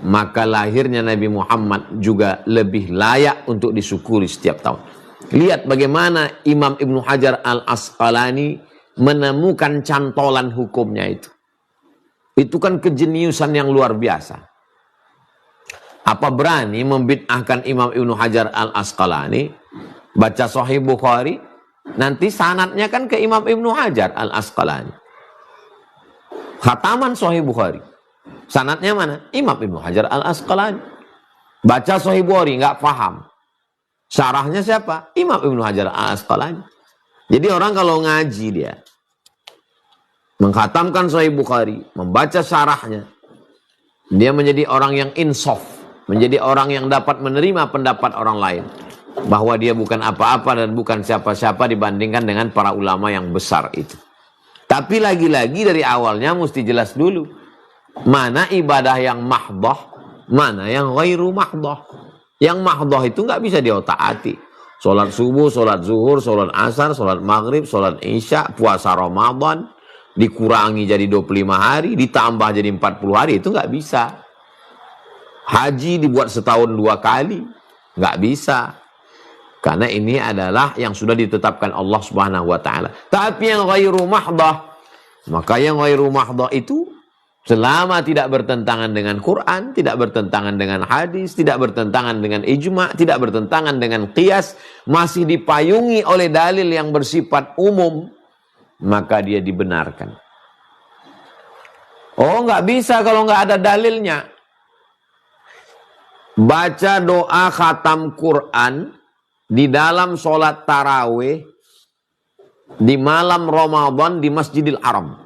maka lahirnya Nabi Muhammad juga lebih layak untuk disyukuri setiap tahun. Lihat bagaimana Imam Ibnu Hajar Al-Asqalani menemukan cantolan hukumnya itu. Itu kan kejeniusan yang luar biasa. Apa berani membid'ahkan Imam Ibnu Hajar Al-Asqalani? Baca Sahih Bukhari, nanti sanadnya kan ke Imam Ibnu Hajar Al-Asqalani. Khataman Sahih Bukhari, sanadnya mana? Imam Ibnu Hajar Al-Asqalani. Baca Sahih Bukhari, nggak paham. Syarahnya siapa? Imam Ibnu Hajar Al-Asqalani. Jadi orang kalau ngaji dia, mengkhatamkan Sahih Bukhari, membaca syarahnya, dia menjadi orang yang insaf, menjadi orang yang dapat menerima pendapat orang lain, bahwa dia bukan apa-apa dan bukan siapa-siapa dibandingkan dengan para ulama yang besar itu. Tapi lagi-lagi dari awalnya mesti jelas dulu, mana ibadah yang mahdhah, mana yang ghairu mahdhah. Yang mahdhah itu nggak bisa diotak-atik. Sholat subuh, sholat zuhur, sholat asar, sholat maghrib, sholat isya, puasa Ramadan, dikurangi jadi 25 hari, ditambah jadi 40 hari, itu nggak bisa. Haji dibuat setahun 2 kali, nggak bisa. Karena ini adalah yang sudah ditetapkan Allah Subhanahu wa taala. Tapi yang ghairu mahdhah, maka yang ghairu mahdhah itu selama tidak bertentangan dengan Quran, tidak bertentangan dengan hadis, tidak bertentangan dengan ijma', tidak bertentangan dengan qiyas, masih dipayungi oleh dalil yang bersifat umum, maka dia dibenarkan. Oh, nggak bisa kalau nggak ada dalilnya. Baca doa khatam Quran di dalam sholat tarawih di malam Ramadan di Masjidil Haram.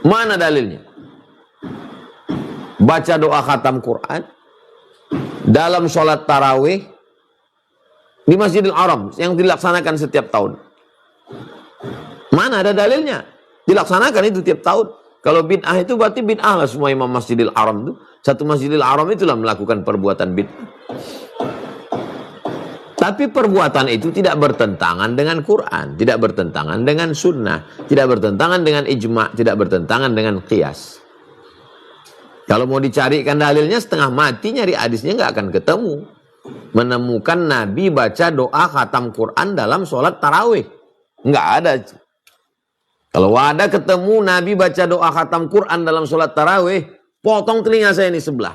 Mana dalilnya? Baca doa khatam Quran dalam sholat tarawih di Masjidil Haram yang dilaksanakan setiap tahun. Mana ada dalilnya? Dilaksanakan itu tiap tahun. Kalau bid'ah itu berarti bid'ah lah semua imam Masjidil Haram itu. Satu Masjidil Haram itulah melakukan perbuatan bid'ah. Tapi perbuatan itu tidak bertentangan dengan Quran, tidak bertentangan dengan sunnah, tidak bertentangan dengan ijma', tidak bertentangan dengan qiyas. Kalau mau dicarikan dalilnya setengah mati nyari hadisnya nggak akan ketemu. menemukan Nabi baca doa khatam Quran dalam sholat tarawih. Nggak ada. Kalau ada ketemu Nabi baca doa khatam Quran dalam sholat tarawih, potong telinga saya ini sebelah.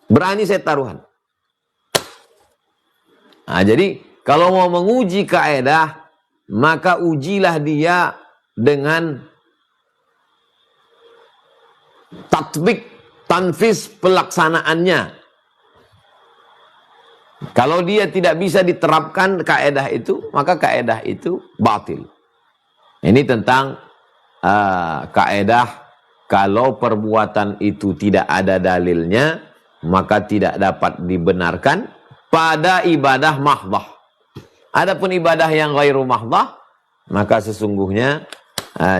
Berani saya taruhan. Nah, jadi kalau mau menguji kaedah, maka ujilah dia dengan tatbik, tanfis pelaksanaannya. Kalau dia tidak bisa diterapkan kaedah itu, maka kaedah itu batil. Ini tentang kaedah kalau perbuatan itu tidak ada dalilnya, maka tidak dapat dibenarkan pada ibadah mahdah. Adapun ibadah yang ghairu mahdah, maka sesungguhnya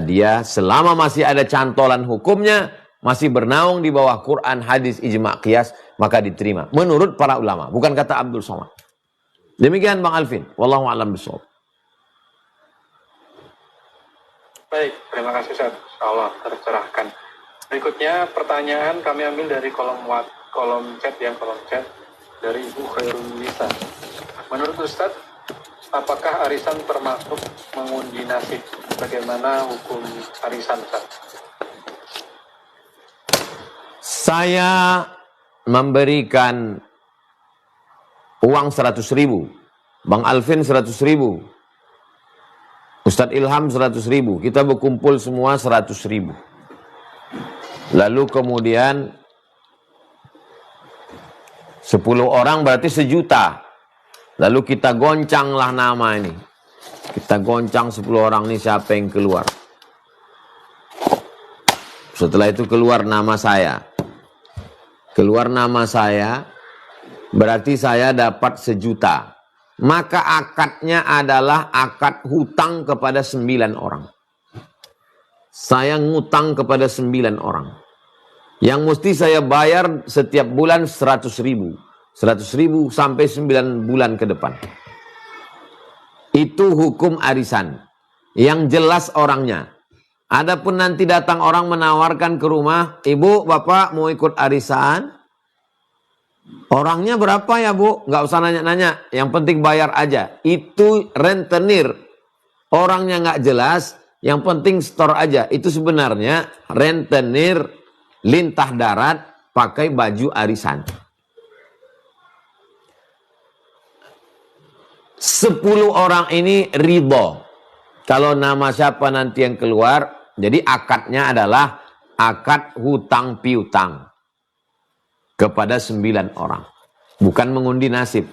dia selama masih ada cantolan hukumnya, masih bernaung di bawah Quran, hadis, ijma' qiyas, maka diterima. Menurut para ulama, bukan kata Abdul Somad. Demikian Bang Alvin. Wallahu a'lam bishawab. Baik, terima kasih Ustaz. Insyaallah tercerahkan. Berikutnya pertanyaan kami ambil dari kolom chat dari Ibu Khairul Nisa. Menurut Ustaz, apakah arisan termasuk mengundi nasib? Bagaimana hukum arisan, Ustaz? Saya memberikan uang 100.000, Bang Alvin 100.000, Ustadz Ilham 100.000, kita berkumpul semua 100.000. Lalu kemudian 10 orang berarti 1 juta. Lalu kita goncanglah nama ini. Kita goncang 10 orang ini siapa yang keluar. Setelah itu keluar nama saya. Keluar nama saya, berarti saya dapat 1 juta. Maka akadnya adalah akad hutang kepada 9 orang. Saya ngutang kepada 9 orang. Yang mesti saya bayar setiap bulan 100.000. 100.000 sampai 9 bulan ke depan. Itu hukum arisan. Yang jelas orangnya. Adapun nanti datang orang menawarkan ke rumah, ibu, bapak mau ikut arisan? Orangnya berapa ya bu? Nggak usah nanya-nanya. Yang penting bayar aja. Itu rentenir. Orangnya nggak jelas. Yang penting store aja. Itu sebenarnya rentenir lintah darat pakai baju arisan. 10 orang ini ridho. Kalau nama siapa nanti yang keluar. Jadi akadnya adalah akad hutang piutang. Kepada 9 orang. Bukan mengundi nasib.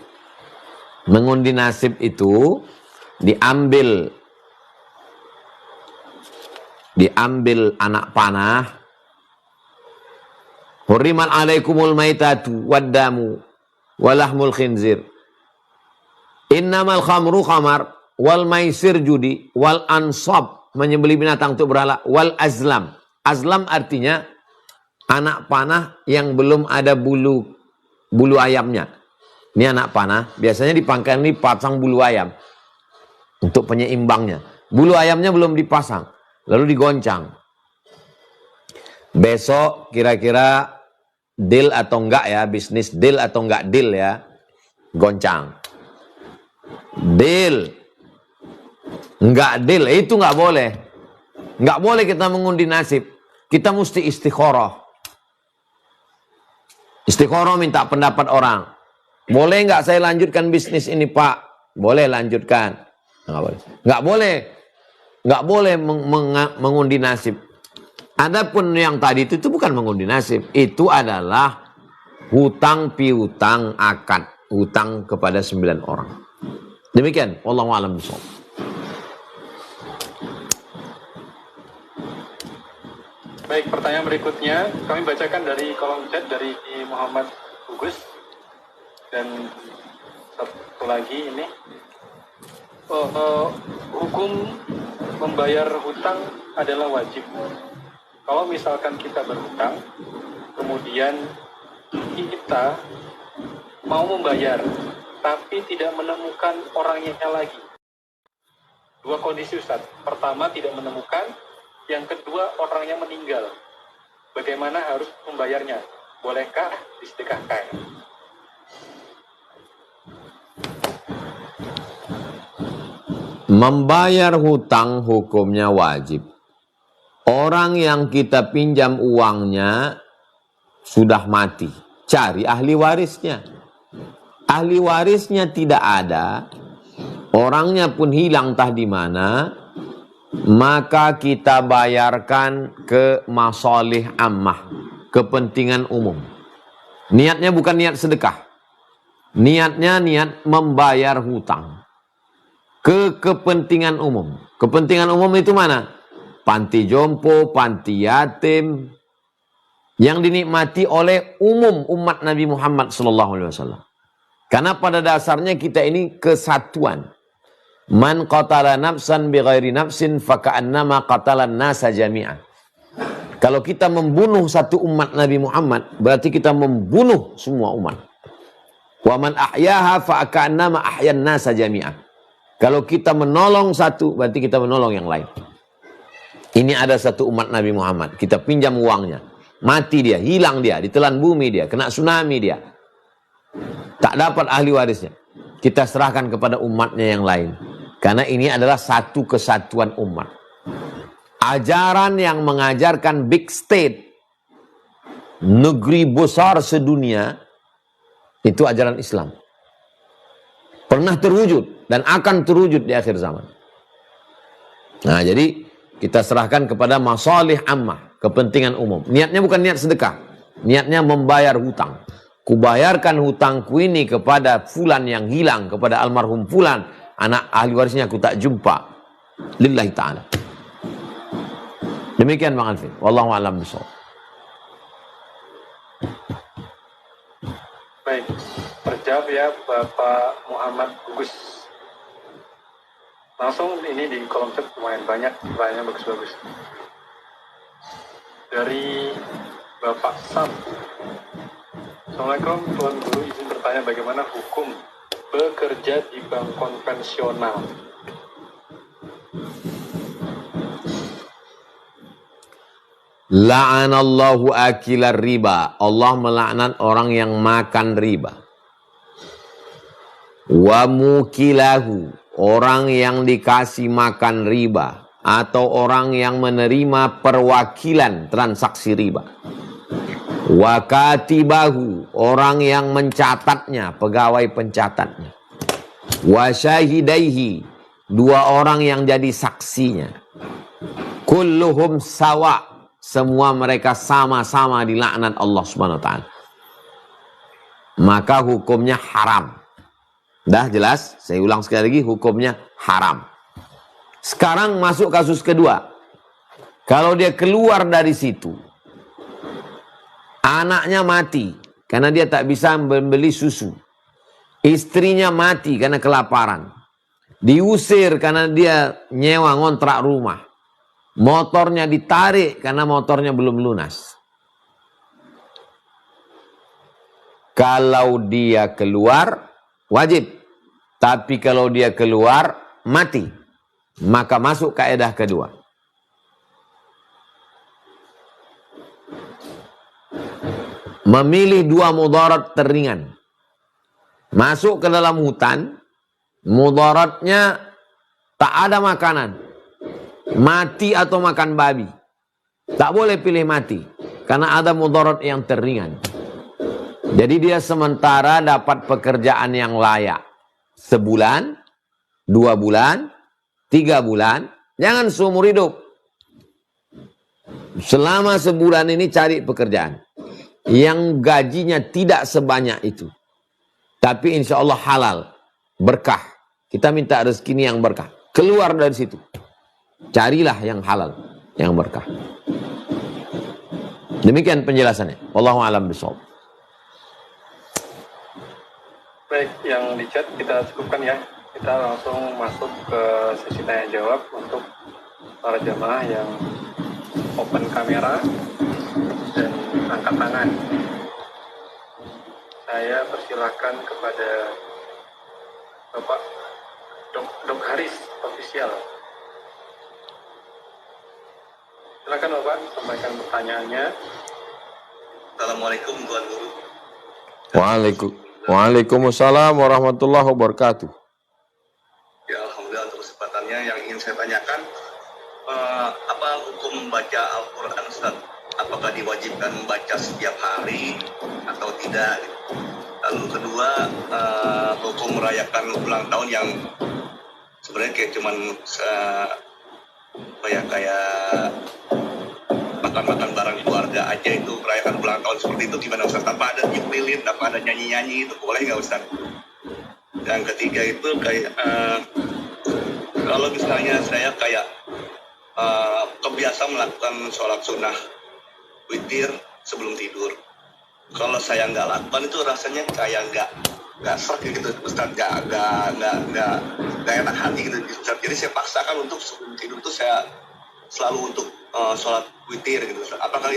Mengundi nasib itu diambil anak panah. Hurriman alaikumul maitatu waddamu walahmul khinzir. Innamal khamru khamar wal maisir judi wal ansab menyembelih binatang untuk berhala wal azlam. Azlam artinya anak panah yang belum ada bulu ayamnya. Ini anak panah, biasanya di pangkalan ini pasang bulu ayam untuk penyeimbangnya. Bulu ayamnya belum dipasang, lalu digoncang. Besok kira-kira deal atau enggak ya, bisnis deal atau enggak deal ya, goncang. Deal, enggak deal, itu enggak boleh. Enggak boleh kita mengundi nasib. Kita mesti istikharah. Istikharah minta pendapat orang. Boleh nggak saya lanjutkan bisnis ini Pak? Boleh lanjutkan. Nggak boleh. Nggak boleh mengundi nasib. Adapun yang tadi itu bukan mengundi nasib. Itu adalah hutang piutang akad. Hutang kepada 9 orang. Demikian. Wallahu a'lam bishawab. Baik, pertanyaan berikutnya kami bacakan dari kolom chat dari Muhammad Ugus dan satu lagi ini hukum membayar hutang adalah wajib. Kalau misalkan kita berhutang, kemudian kita mau membayar, tapi tidak menemukan orangnya lagi. 2 kondisi Ustaz. Pertama tidak menemukan. Yang kedua, orangnya meninggal. Bagaimana harus membayarnya? Bolehkah disedekahkan? Membayar hutang hukumnya wajib. Orang yang kita pinjam uangnya sudah mati, cari ahli warisnya. Ahli warisnya tidak ada, orangnya pun hilang entah di mana, maka kita bayarkan ke masalih ammah, kepentingan umum. Niatnya bukan niat sedekah, niatnya niat membayar hutang ke kepentingan umum. Kepentingan umum itu mana? Panti jompo, panti yatim, yang dinikmati oleh umum umat Nabi Muhammad SAW. Karena pada dasarnya kita ini kesatuan. Man qatala nafsan bighairi nafsin faka'annama qatalan nasa jami'an. Kalau kita membunuh satu umat Nabi Muhammad, berarti kita membunuh semua umat. Wa man ahyaha faka'annama ahyan nasa jami'an. Kalau kita menolong satu, berarti kita menolong yang lain. Ini ada satu umat Nabi Muhammad, kita pinjam uangnya, mati dia, hilang dia, ditelan bumi dia, kena tsunami dia, tak dapat ahli warisnya, kita serahkan kepada umatnya yang lain. Karena ini adalah satu kesatuan umat. Ajaran yang mengajarkan big state, negeri besar sedunia, itu ajaran Islam. Pernah terwujud dan akan terwujud di akhir zaman. Nah, jadi kita serahkan kepada masalih ammah, kepentingan umum. Niatnya bukan niat sedekah, niatnya membayar hutang. Kubayarkan hutangku ini kepada fulan yang hilang, kepada almarhum fulan, anak ahli warisnya aku tak jumpa. Lillahi ta'ala. Demikian Bang Alvin. Wallahu a'lam bishawab. Baik, terjawab ya Bapak Muhammad Gugus. Langsung ini di kolom chat lumayan banyak, pertanyaannya bagus-bagus. Dari Bapak Sam. Assalamualaikum Tuan Guru, izin bertanya bagaimana hukum bekerja di bank konvensional? La'anallahu akilar riba. Allah melaknat orang yang makan riba. Wa mukilahu, orang yang dikasih makan riba, atau orang yang menerima perwakilan transaksi riba. Wa katibahu, orang yang mencatatnya, pegawai pencatatnya. Wa syahidaihi, dua orang yang jadi saksinya. Kulluhum sawa, semua mereka sama-sama dilaknat Allah Subhanahu wa taala. Maka hukumnya haram. Dah jelas? Saya ulang sekali lagi, hukumnya haram. Sekarang masuk kasus kedua. Kalau dia keluar dari situ, anaknya mati karena dia tak bisa membeli susu. Istrinya mati karena kelaparan. Diusir karena dia nyewa ngontrak rumah. Motornya ditarik karena motornya belum lunas. Kalau dia keluar, wajib. Tapi kalau dia keluar, mati. Maka masuk kaidah kedua. Memilih dua mudarat teringan. Masuk ke dalam hutan, mudaratnya tak ada makanan. Mati atau makan babi. Tak boleh pilih mati. Karena ada mudarat yang teringan. Jadi dia sementara dapat pekerjaan yang layak. Sebulan, 2 bulan, 3 bulan, jangan seumur hidup. Selama sebulan ini cari pekerjaan yang gajinya tidak sebanyak itu, tapi insya Allah halal, berkah. Kita minta rezeki yang berkah. Keluar dari situ, carilah yang halal, yang berkah. Demikian penjelasannya. Wallahu a'lam bishawab. Baik, yang di chat kita cukupkan ya. Kita langsung masuk ke sesi tanya jawab untuk para jamaah yang open kamera dan angkat tangan. Saya persilahkan kepada Bapak Dok Haris Official. Silakan Bapak, sampaikan pertanyaannya. Assalamualaikum Tuan Guru. Waalaikumsalam warahmatullahi wabarakatuh. Ya, alhamdulillah untuk kesempatannya. ingin saya tanyakan, apa hukum membaca Al-Quran, Ustaz? Apakah diwajibkan membaca setiap hari atau tidak? Lalu kedua, hukum merayakan ulang tahun yang sebenarnya kayak cuman kayak makan-makan bareng keluarga aja, itu merayakan ulang tahun seperti itu gimana Ustaz? Tanpa ada tiup lilin, tanpa ada nyanyi-nyanyi, itu boleh nggak Ustaz? Yang ketiga itu kayak kalau misalnya saya kayak kebiasa melakukan sholat sunnah witir sebelum tidur. Kalau saya nggak lakukan itu rasanya kayak nggak serk gitu Ustaz, nggak enak hati gitu Ustaz. Jadi saya paksakan untuk sebelum tidur itu saya selalu untuk sholat witir gitu Ustaz. Apakah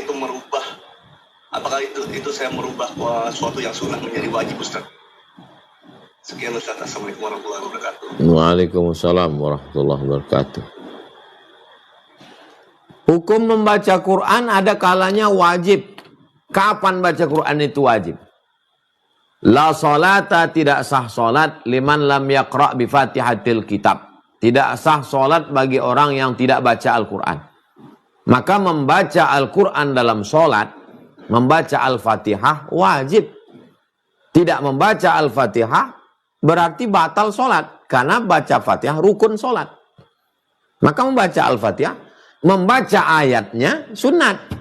itu saya merubah suatu yang sunnah menjadi wajib Ustaz? Sekian Ustaz. Assalamualaikum warahmatullahi wabarakatuh. Waalaikumsalam warahmatullahi wabarakatuh. Hukum membaca Quran ada kalanya wajib. Kapan baca Quran itu wajib? La salata, tidak sah salat liman lam yaqra' bi Fatihatil kitab. Tidak sah salat bagi orang yang tidak baca Al-Quran. Maka membaca Al-Quran dalam salat, membaca Al-Fatihah wajib. Tidak membaca Al-Fatihah berarti batal salat, karena baca Fatihah rukun salat. Maka membaca Al-Fatihah, membaca ayatnya sunat.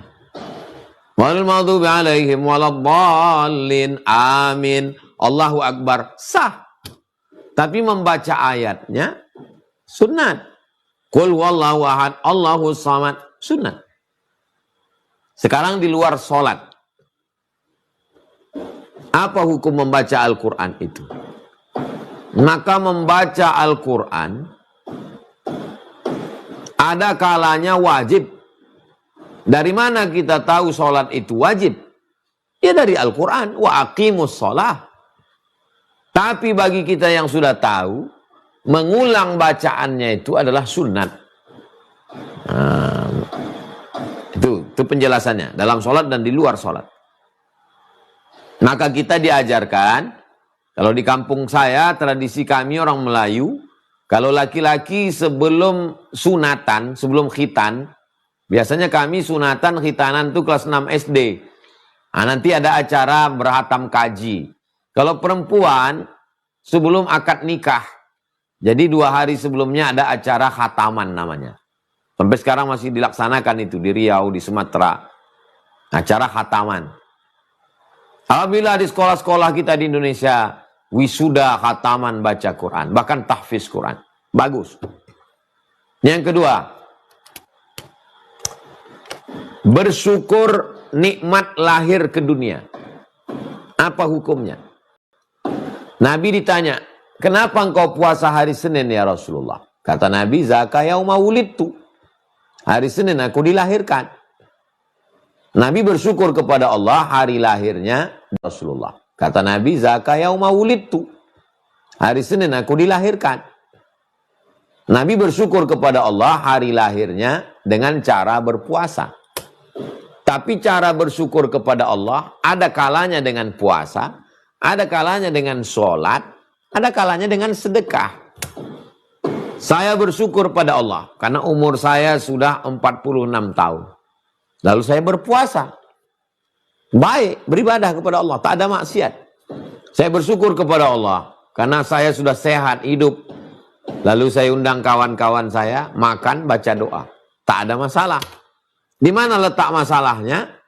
Wal maghdubi alaihim waladdallin, amin, Allahu Akbar, sah. Tapi membaca ayatnya sunat. Qul huwallahu ahad, Allahu samad, sunat. Sekarang di luar sholat, apa hukum membaca Al-Quran itu? Maka membaca Al-Quran ada kalanya wajib. Dari mana kita tahu sholat itu wajib? Ya dari Al-Quran. Wa aqimus sholah. Tapi bagi kita yang sudah tahu, mengulang bacaannya itu adalah sunat. Nah, itu penjelasannya. Dalam sholat dan di luar sholat. Maka kita diajarkan, kalau di kampung saya, tradisi kami orang Melayu, kalau laki-laki sebelum sunatan, sebelum khitan, biasanya kami sunatan khitanan itu kelas 6 SD. Nah, nanti ada acara berhatam kaji. Kalau perempuan sebelum akad nikah. Jadi 2 hari sebelumnya ada acara khataman namanya. Sampai sekarang masih dilaksanakan itu di Riau, di Sumatera. Acara khataman. Alhamdulillah di sekolah-sekolah kita di Indonesia wisuda khataman baca Quran. Bahkan tahfiz Quran. Bagus. Yang kedua, bersyukur nikmat lahir ke dunia. Apa hukumnya? Nabi ditanya, kenapa engkau puasa hari Senin ya Rasulullah? Kata Nabi, zaka yauma wulidtu. Hari Senin aku dilahirkan. Nabi bersyukur kepada Allah hari lahirnya Rasulullah. Kata Nabi, zaka yauma wulidtu. Hari Senin aku dilahirkan. Nabi bersyukur kepada Allah hari lahirnya dengan cara berpuasa. Tapi cara bersyukur kepada Allah ada kalanya dengan puasa, ada kalanya dengan sholat, ada kalanya dengan sedekah. Saya bersyukur pada Allah karena umur saya sudah 46 tahun. Lalu saya berpuasa. Baik, beribadah kepada Allah, tak ada maksiat. Saya bersyukur kepada Allah karena saya sudah sehat hidup. Lalu saya undang kawan-kawan saya makan, baca doa. Tak ada masalah. Di mana letak masalahnya?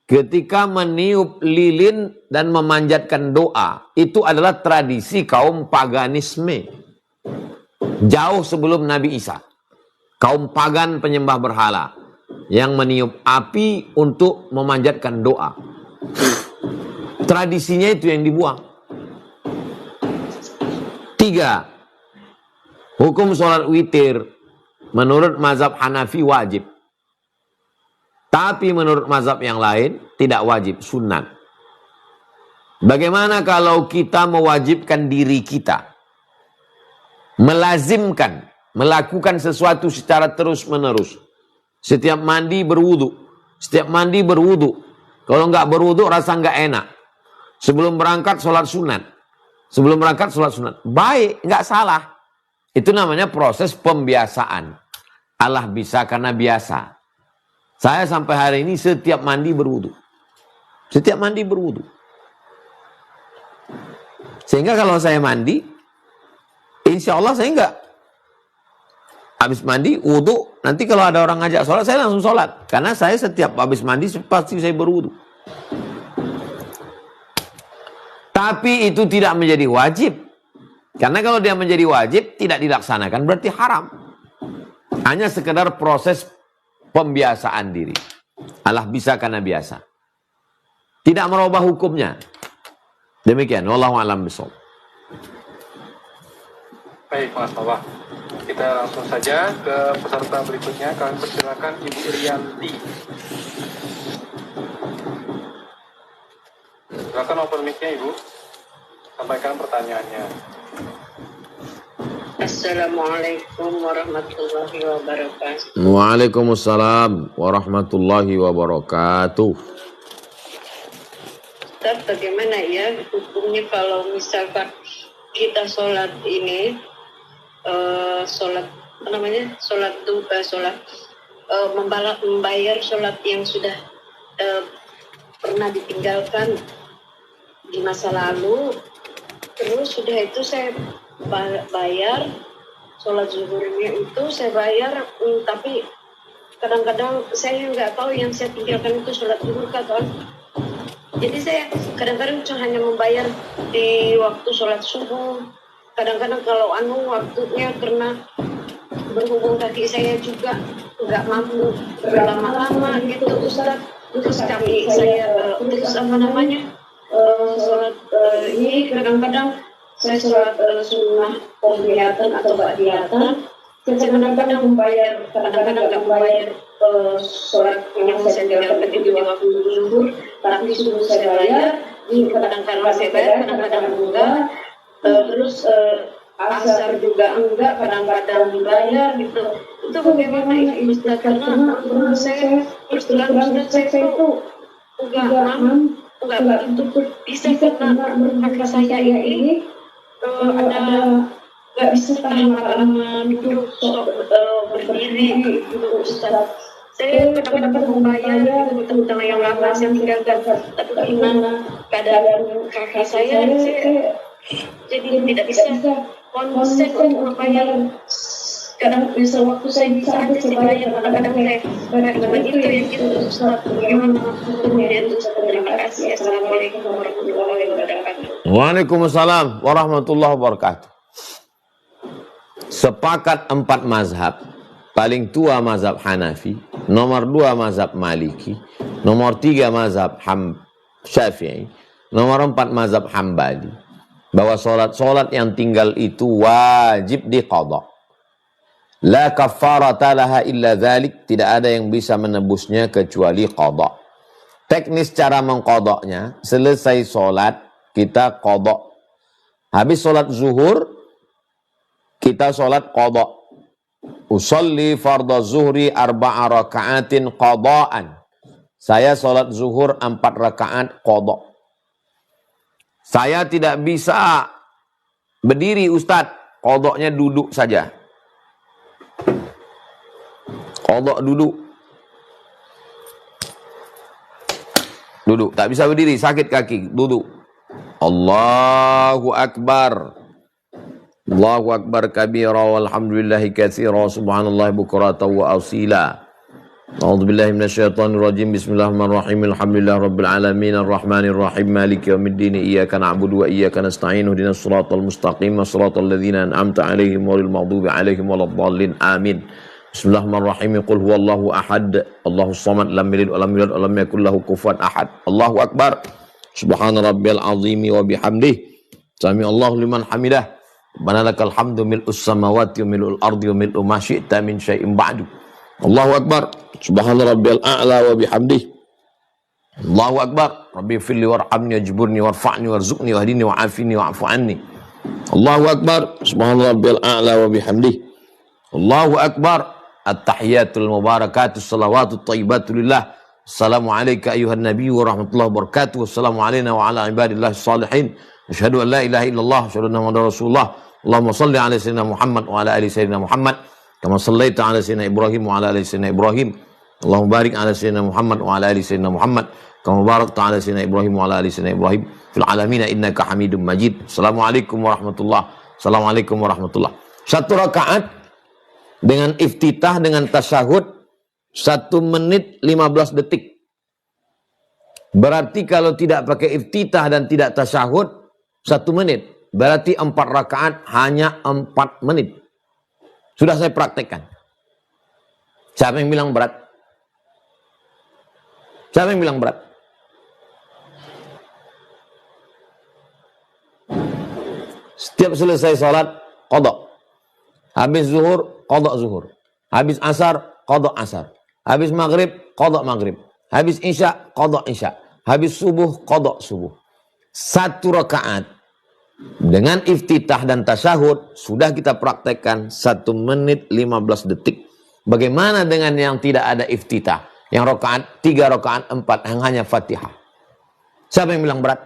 Ketika meniup lilin dan memanjatkan doa. Itu adalah tradisi kaum paganisme. Jauh sebelum Nabi Isa. Kaum pagan penyembah berhala. Yang meniup api untuk memanjatkan doa. Tradisinya itu yang dibuang. 3. Hukum sholat witir. Menurut mazhab Hanafi wajib. Tapi menurut mazhab yang lain tidak wajib, sunat. Bagaimana kalau kita mewajibkan diri kita? Melazimkan, melakukan sesuatu secara terus-menerus. Setiap mandi berwudu. Setiap mandi berwudu. Kalau nggak berwudu rasa nggak enak. Sebelum berangkat sholat sunat. Sebelum berangkat sholat sunat. Baik, nggak salah. Itu namanya proses pembiasaan. Allah bisa karena biasa. Saya sampai hari ini setiap mandi berwudu. Setiap mandi berwudu. Sehingga kalau saya mandi, insya Allah saya enggak habis mandi, wudu, nanti kalau ada orang ngajak sholat, saya langsung sholat. Karena saya setiap habis mandi, pasti saya berwudu. Tapi itu tidak menjadi wajib. Karena kalau dia menjadi wajib, tidak dilaksanakan, berarti haram. Hanya sekedar proses pembiasaan diri. Allah bisa karena biasa. Tidak merubah hukumnya. Demikian. Wallahu a'lam bishawab. Baik, Mas Bapak. Kita langsung saja ke peserta berikutnya. Kami persilakan Ibu Irianti. Silakan open mic-nya, Ibu. Sampaikan pertanyaannya. Assalamualaikum warahmatullahi wabarakatuh. Waalaikumsalam warahmatullahi wabarakatuh. Ustaz, bagaimana ya hukumnya kalau misalkan kita sholat ini, sholat apa namanya, membayar sholat yang sudah pernah ditinggalkan di masa lalu, terus sudah itu saya bayar sholat zuhurnya itu saya bayar, tapi kadang-kadang saya nggak tahu yang saya tinggalkan itu sholat zuhur atau jadi saya kadang-kadang hanya membayar di waktu sholat subuh. Kadang-kadang kalau waktunya karena berhubung kaki saya juga nggak mampu berlama-lama gitu Ustaz. Terus terus apa namanya sholat ini kadang-kadang saya sholat sunnah penglihatan atau ba'diyatan. Saya kadang-kadang membayar, kadang-kadang nggak membayar sholat yang saya tinggalkan itu di waktu zuhur, tapi subuh saya bayar, kadang-kadang saya bayar, kadang-kadang enggak, terus asar juga enggak, kadang-kadang dibayar gitu. Itu bagaimana ini Ustaz? Karena menurut saya saya itu enggak begitu bisa karena kaki saya ini ada nggak bisa tahan lama-lama duduk berdiri gitu Ustaz. Saya kadang-kadang membayar gitu tentang yang lama saya tinggalkan, tapi gimana keadaan kaki saya jadi tidak bisa konsen untuk membayar. Kadang bisa waktu saya bisa aja saya bayar, kadang-kadang saya bayar itu yang gitu Ustaz. Bagaimana hukumnya itu? Terima kasih. Assalamualaikum warahmatullahi wabarakatuh. Waalaikumsalam warahmatullahi wabarakatuh. Sepakat 4 mazhab. Paling tua mazhab Hanafi, nomor 2 mazhab Maliki, nomor 3 mazhab Syafi'i, nomor 4 mazhab Hambali, bahwa solat yang tinggal itu wajib diqadha. La kaffarata laha illa dzalik, tidak ada yang bisa menebusnya kecuali qadha. Teknis cara mengqadhanya, selesai solat kita qadha. Habis solat zuhur kita solat qadha. Usolli fardhu zuhri 4 raka'atin qadha'an. Saya solat zuhur 4 rakaat qadha. Saya tidak bisa berdiri Ustadz, qadhanya duduk saja. Qadha duduk. Duduk, tak bisa berdiri, sakit kaki, duduk. Allahu Akbar. Allahu Akbar kabira walhamdulillahi katsira subhanallahi bukratan wa asila. A'udzubillahi minasyaitonir rajim. Bismillahirrahmanirrahim. Alhamdulillahirabbil alamin arrahmanir rahim maliki yaumiddin iyyaka na'budu wa iyyaka nasta'in ihdinas siratal mustaqim siratal ladzina an'amta 'alaihim ghairil maghdubi 'alaihim waladdallin. Amin. Bismillahirrahmanirrahim. Qul huwallahu ahad, Allahus samad, lam yalid wa lam yulad wa lam yakul lahu kufuwan ahad. Allahu akbar. Subhana rabbiyal azimi wa bihamdihi. Sami Allahu liman hamidah. Rabbana lakal hamdu mil'us samawati wa mil'ul ardi wa mil'u ma syi'ta min syai'in ba'du. Allahu akbar. Subhana rabbiyal a'la wa bihamdihi. Allahu akbar. Rabbi firli warhamni wajburni warfa'ni warzuqni wahdini wa'afini wa'fu anni. Allahu akbar. Subhana rabbiyal a'la wa bihamdihi. Allahu akbar. At-tahiyatul mubarakatus salawatut thayyibatu lillah. Assalamu alayka ayuhan nabiy wa rahmatullahi wa barakatuh. Wassalamu alayna wa ala ibadillahi salihin. Asyhadu an la ilaha illallah, asyhadu anna Muhammadar Rasulullah. Allahumma salli ala sayyidina Muhammad wa ala ali sayyidina Muhammad kama sallaita ala sayyidina Ibrahim wa ala ali sayyidina Ibrahim. Allahumma barik ala sayyidina Muhammad wa ala ali sayyidina Muhammad kama barakta ala sayyidina Ibrahim wa ala ali sayyidina Ibrahim fil alamin innaka Hamidum Majid. Assalamualaikum warahmatullahi. Assalamualaikum warahmatullahi. Satu rakaat dengan iftitah dengan tasyahud 1 menit 15 detik. Berarti kalau tidak pakai iftitah dan tidak tasyahud 1 menit. Berarti 4 rakaat hanya 4 menit. Sudah saya praktekkan. Siapa yang bilang berat? Siapa yang bilang berat? Setiap selesai salat, qadha. Habis zuhur, qadha zuhur. Habis asar, qadha asar. Habis maghrib, qadha maghrib. Habis isya, qadha isya. Habis subuh, qadha subuh. 1 rakaat dengan iftitah dan tasyahud sudah kita praktekkan 1 menit 15 detik. Bagaimana dengan yang tidak ada iftitah? Yang rakaat 3 rakaat 4 yang hanya Fatihah. Siapa yang bilang berat?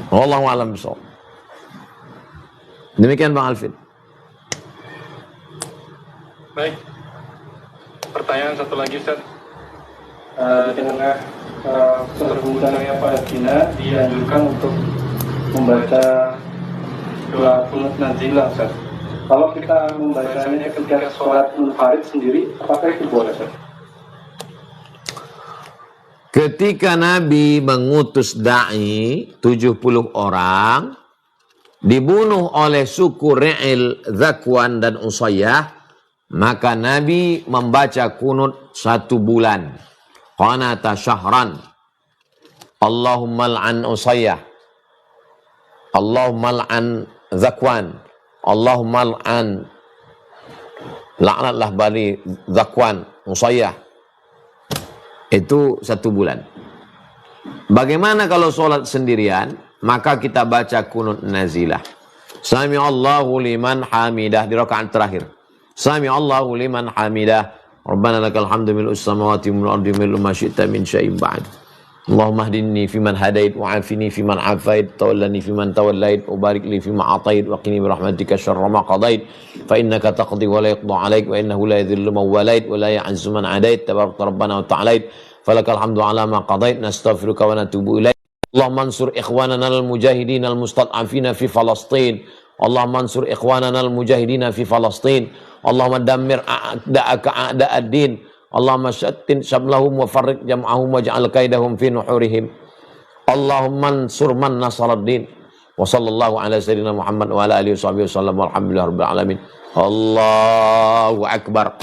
Wallahu a'lam bishawab. Demikian Bang Alvin. Baik. Pertanyaan satu lagi, Ustaz. Di tengah terbukanya Palestina dianjurkan untuk membaca doa kunut nazilah, Ustaz. Kalau kita membacanya ketika sholat munfarid sendiri, apakah itu boleh, Ustaz? Ketika Nabi mengutus da'i 70 orang dibunuh oleh suku Ri'il, Zakwan dan Usayyah, maka Nabi membaca kunut 1 bulan. Qanata syahran. Allahumma al'an Usayyah. Allahumma al'an Zakwan. Allahumma al'an, laknatlah bani Zakwan, Usayyah. Itu 1 bulan. Bagaimana kalau sholat sendirian? Maka kita baca kunut nazilah. Sami Allahu liman hamidah di rakaat terakhir. Sami Allahu liman hamidah. Rabbana lakal hamdu mil'us samawati wal ardi mil'u ma syi'ta min syai'in ba'd. Allahumma hdini fiman hadait wa afini fiman afait tawallani fiman tawallait wa barik li fima atait wa qini bi rahmatika syarra ma qadait fa innaka taqdi wa la yuqda alaik wa innahu la yadhillu man walait wa la ya'izzu man adait tabarakta rabbana wa ta'alait falakal hamdu ala ma qadait nastaghfiruka wa natubu ilaik. Allahumma ansur ikhwanana al-mujahidin al-mustad'afina fi Falastin. Allahumma ansur ikhwanana al-mujahidin fi Falastin. Allahumma dammir a'da'aka a'da'ad-din. Allahumma syattin syamlahum wa farriq jam'ahum waj'al kaidahum fi nuhurihim. Allahumma ansur man nasaraddin. Wa sallallahu ala sayyidina Muhammad wa ala alihi washabihi wasallam walhamdulillahi rabbil alamin. Allahu akbar.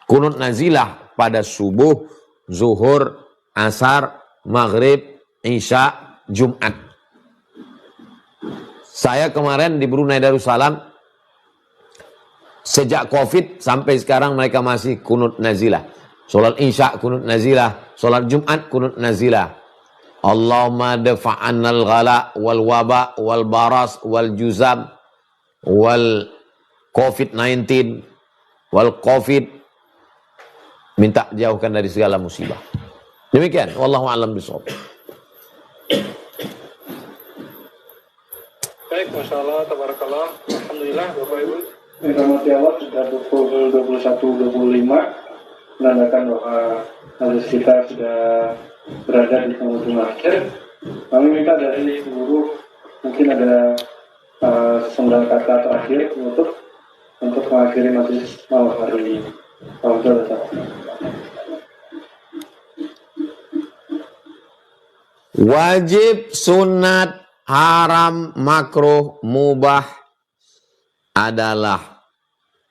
Kunut nazilah pada subuh, zuhur, asar, maghrib, isya, Jumat. Saya kemarin di Brunei Darussalam, sejak Covid sampai sekarang mereka masih kunut nazilah. Salat isya kunut nazilah, salat Jumat kunut nazilah. Allahumma dafa'annal ghala wal waba wal baras wal juzam wal COVID-19 wal Covid. Minta jauhkan dari segala musibah. Demikian, wallahu a'lam bishawab. Baik, Masya Allah, tabarakallah. Alhamdulillah, Bapak Ibu. Rahmati Allah sudah pukul 21.25 menandakan bahwa hadis kita sudah berada di penghujung akhir. Kami minta dari seluruh mungkin ada sembahang kata terakhir untuk mengakhiri majelis malam hari ini. Wajib, sunat, haram, makruh, mubah adalah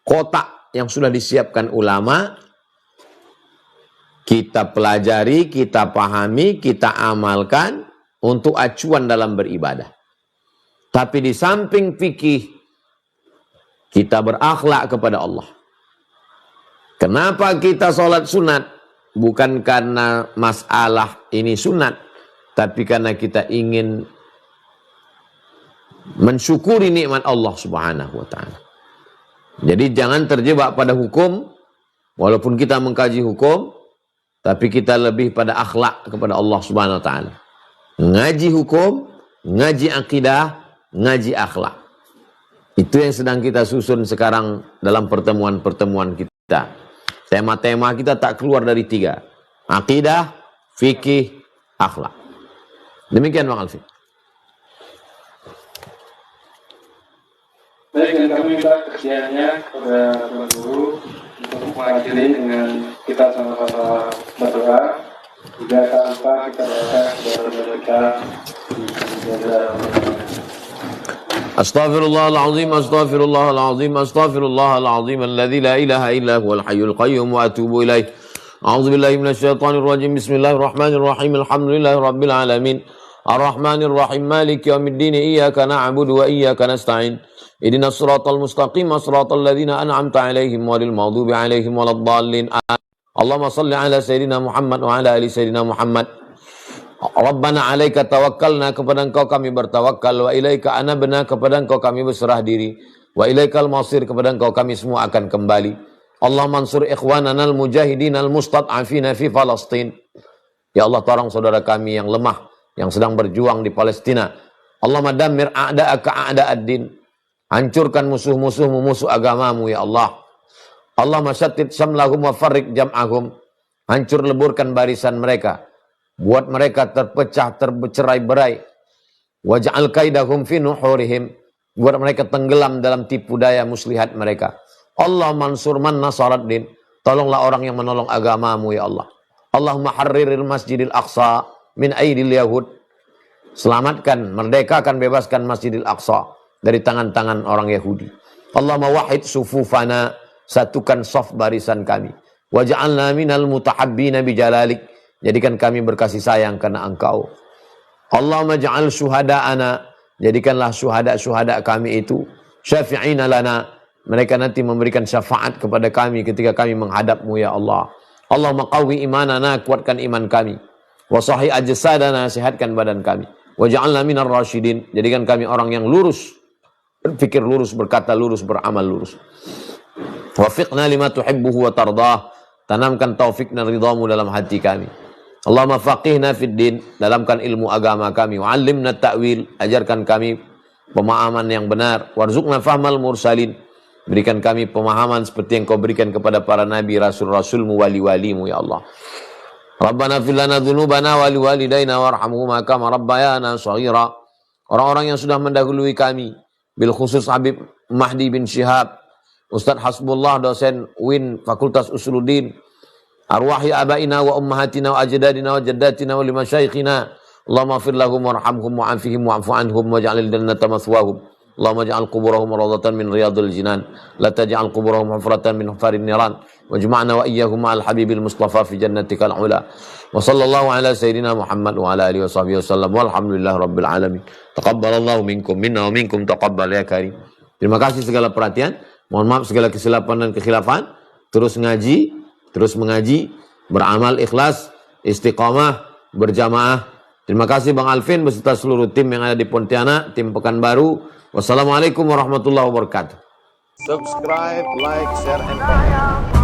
kotak yang sudah disiapkan ulama. Kita pelajari, kita pahami, kita amalkan untuk acuan dalam beribadah. Tapi di samping fikih, kita berakhlak kepada Allah. Kenapa kita sholat sunat? Bukan karena masalah ini sunat, tapi karena kita ingin mensyukuri nikmat Allah Subhanahu wa ta'ala. Jadi jangan terjebak pada hukum, walaupun kita mengkaji hukum, tapi kita lebih pada akhlak kepada Allah Subhanahu wa ta'ala. Ngaji hukum, ngaji akidah, ngaji akhlak. Itu yang sedang kita susun sekarang dalam pertemuan-pertemuan kita. Tema-tema kita tak keluar dari 3. Akidah, fikih, akhlak. Demikian Bang Alfi. Baik, dan kami minta kesediaannya kepada Tuan Guru untuk mengakhiri dengan kita sama-sama berdoa. Juga tanpa kita doakan saudara-saudara kita di Gaza. Astaghfirullahaladzim, astaghfirullahaladzim, astaghfirullahaladzim, alladzi la ilaha illa huwal hayyul qayyum wa atubu ilaih. A'udzubillahi minasyaitonir rajim. Bismillahirrahmanirrahim. Alhamdulillahi rabbil alamin. Arrahmanir rahim. Maliki yaumiddin. Iyyaka na'budu wa iyyaka nasta'in. Ihdinas siratal mustaqim, siratal ladzina an'amta 'alaihim ghairil maghdubi 'alaihim waladdallin. Allahumma shalli ala sayyidina Muhammad wa ala ali sayyidina Muhammad. Rabbana 'alaika tawakkalna, kepada Engkau kami bertawakal, wa ilaika anabna, kepada Engkau kami berserah diri, wa ilaikal masir, kepada Engkau kami semua akan kembali. Allahumma ansur ikhwanana al-mujahidin al-mustad'afina fi Palestin. Ya Allah, tolong saudara kami yang lemah, yang sedang berjuang di Palestina. Allahumma dammir a'da'aka a'da'ad-din. Hancurkan musuh-musuhmu, musuh agamamu ya Allah. Allahumma syattid syamlahum wa farriq jam'ahum. Hancur leburkan barisan mereka. Buat mereka terpecah, tercerai-berai. Waj'al kaidahum fi nuhurihim. Buat mereka tenggelam dalam tipu daya muslihat mereka. Allah mansur man nasaraddin. Tolonglah orang yang menolong agamamu ya Allah. Allahumma harriril masjidil aqsa min aidil yahud. Selamatkan, merdekakan, bebaskan Masjidil Aqsa dari tangan-tangan orang Yahudi. Allahumma wahid sufufana. Satukan saf barisan kami. Waj'alna minal mutahabbina bijalalik. Jadikan kami berkasih sayang karena Engkau. Allahumma ja'al syuhada'ana. Jadikanlah syuhada-syuhada kami itu syafi'ina lana. Mereka nanti memberikan syafaat kepada kami ketika kami menghadap-Mu ya Allah. Allahumma qawwi imanana, kuatkan iman kami. Wa sahih ajsadana, sehatkan badan kami. Wa ja'alna minar rasyidin. Jadikan kami orang yang lurus. Berpikir lurus, berkata lurus, beramal lurus. Wafiqna lima tuhibbuhu wa tardah. Tanamkan taufik dan ridhamu dalam hati kami. Allahumma faqihna fid din, dalamkan ilmu agama kami. Wa'allimna ta'wil, ajarkan kami pemahaman yang benar. Warzuqna fahmal mursalin, berikan kami pemahaman seperti yang Kau berikan kepada para nabi, rasul-rasulmu, wali-walimu ya Allah. Rabbana fil lana dzunubana wa liwalidayna warhamhuma kama rabbayana shaghira. Orang-orang yang sudah mendahului kami, bil khusus Habib Mahdi bin Syihab, Ustaz Hasbullah, dosen UIN Fakultas Usuluddin, arwahi abaina wa ummahatina wa ajdadina wa jaddatina wa limasyaikhina. Allahumma fir lahum warhamhum wa'afihim wa'fu anhum waj'alil jannata mathwahum. Allahumma ja'al quburahum rawdatan min riyadil jinan, la taj'al quburahum hufratan min hufarin niran. Wajma'na wa iyyahum ma'al habibil mustafa fi jannatikal ula. Wa sallallahu ala sayyidina Muhammad wa ala alihi wa sahbihi wasallam. Walhamdulillahi rabbil alamin. Taqabbalallahu minkum minna wa minkum taqabbal ya karim. Terima kasih segala perhatian. Mohon maaf segala kesilapan dan kekhilafan. Terus ngaji, terus mengaji, beramal ikhlas, istiqamah, berjamaah. Terima kasih Bang Alvin beserta seluruh tim yang ada di Pontianak, tim Pekanbaru. Wassalamualaikum warahmatullahi wabarakatuh. Subscribe, like, share, and comment.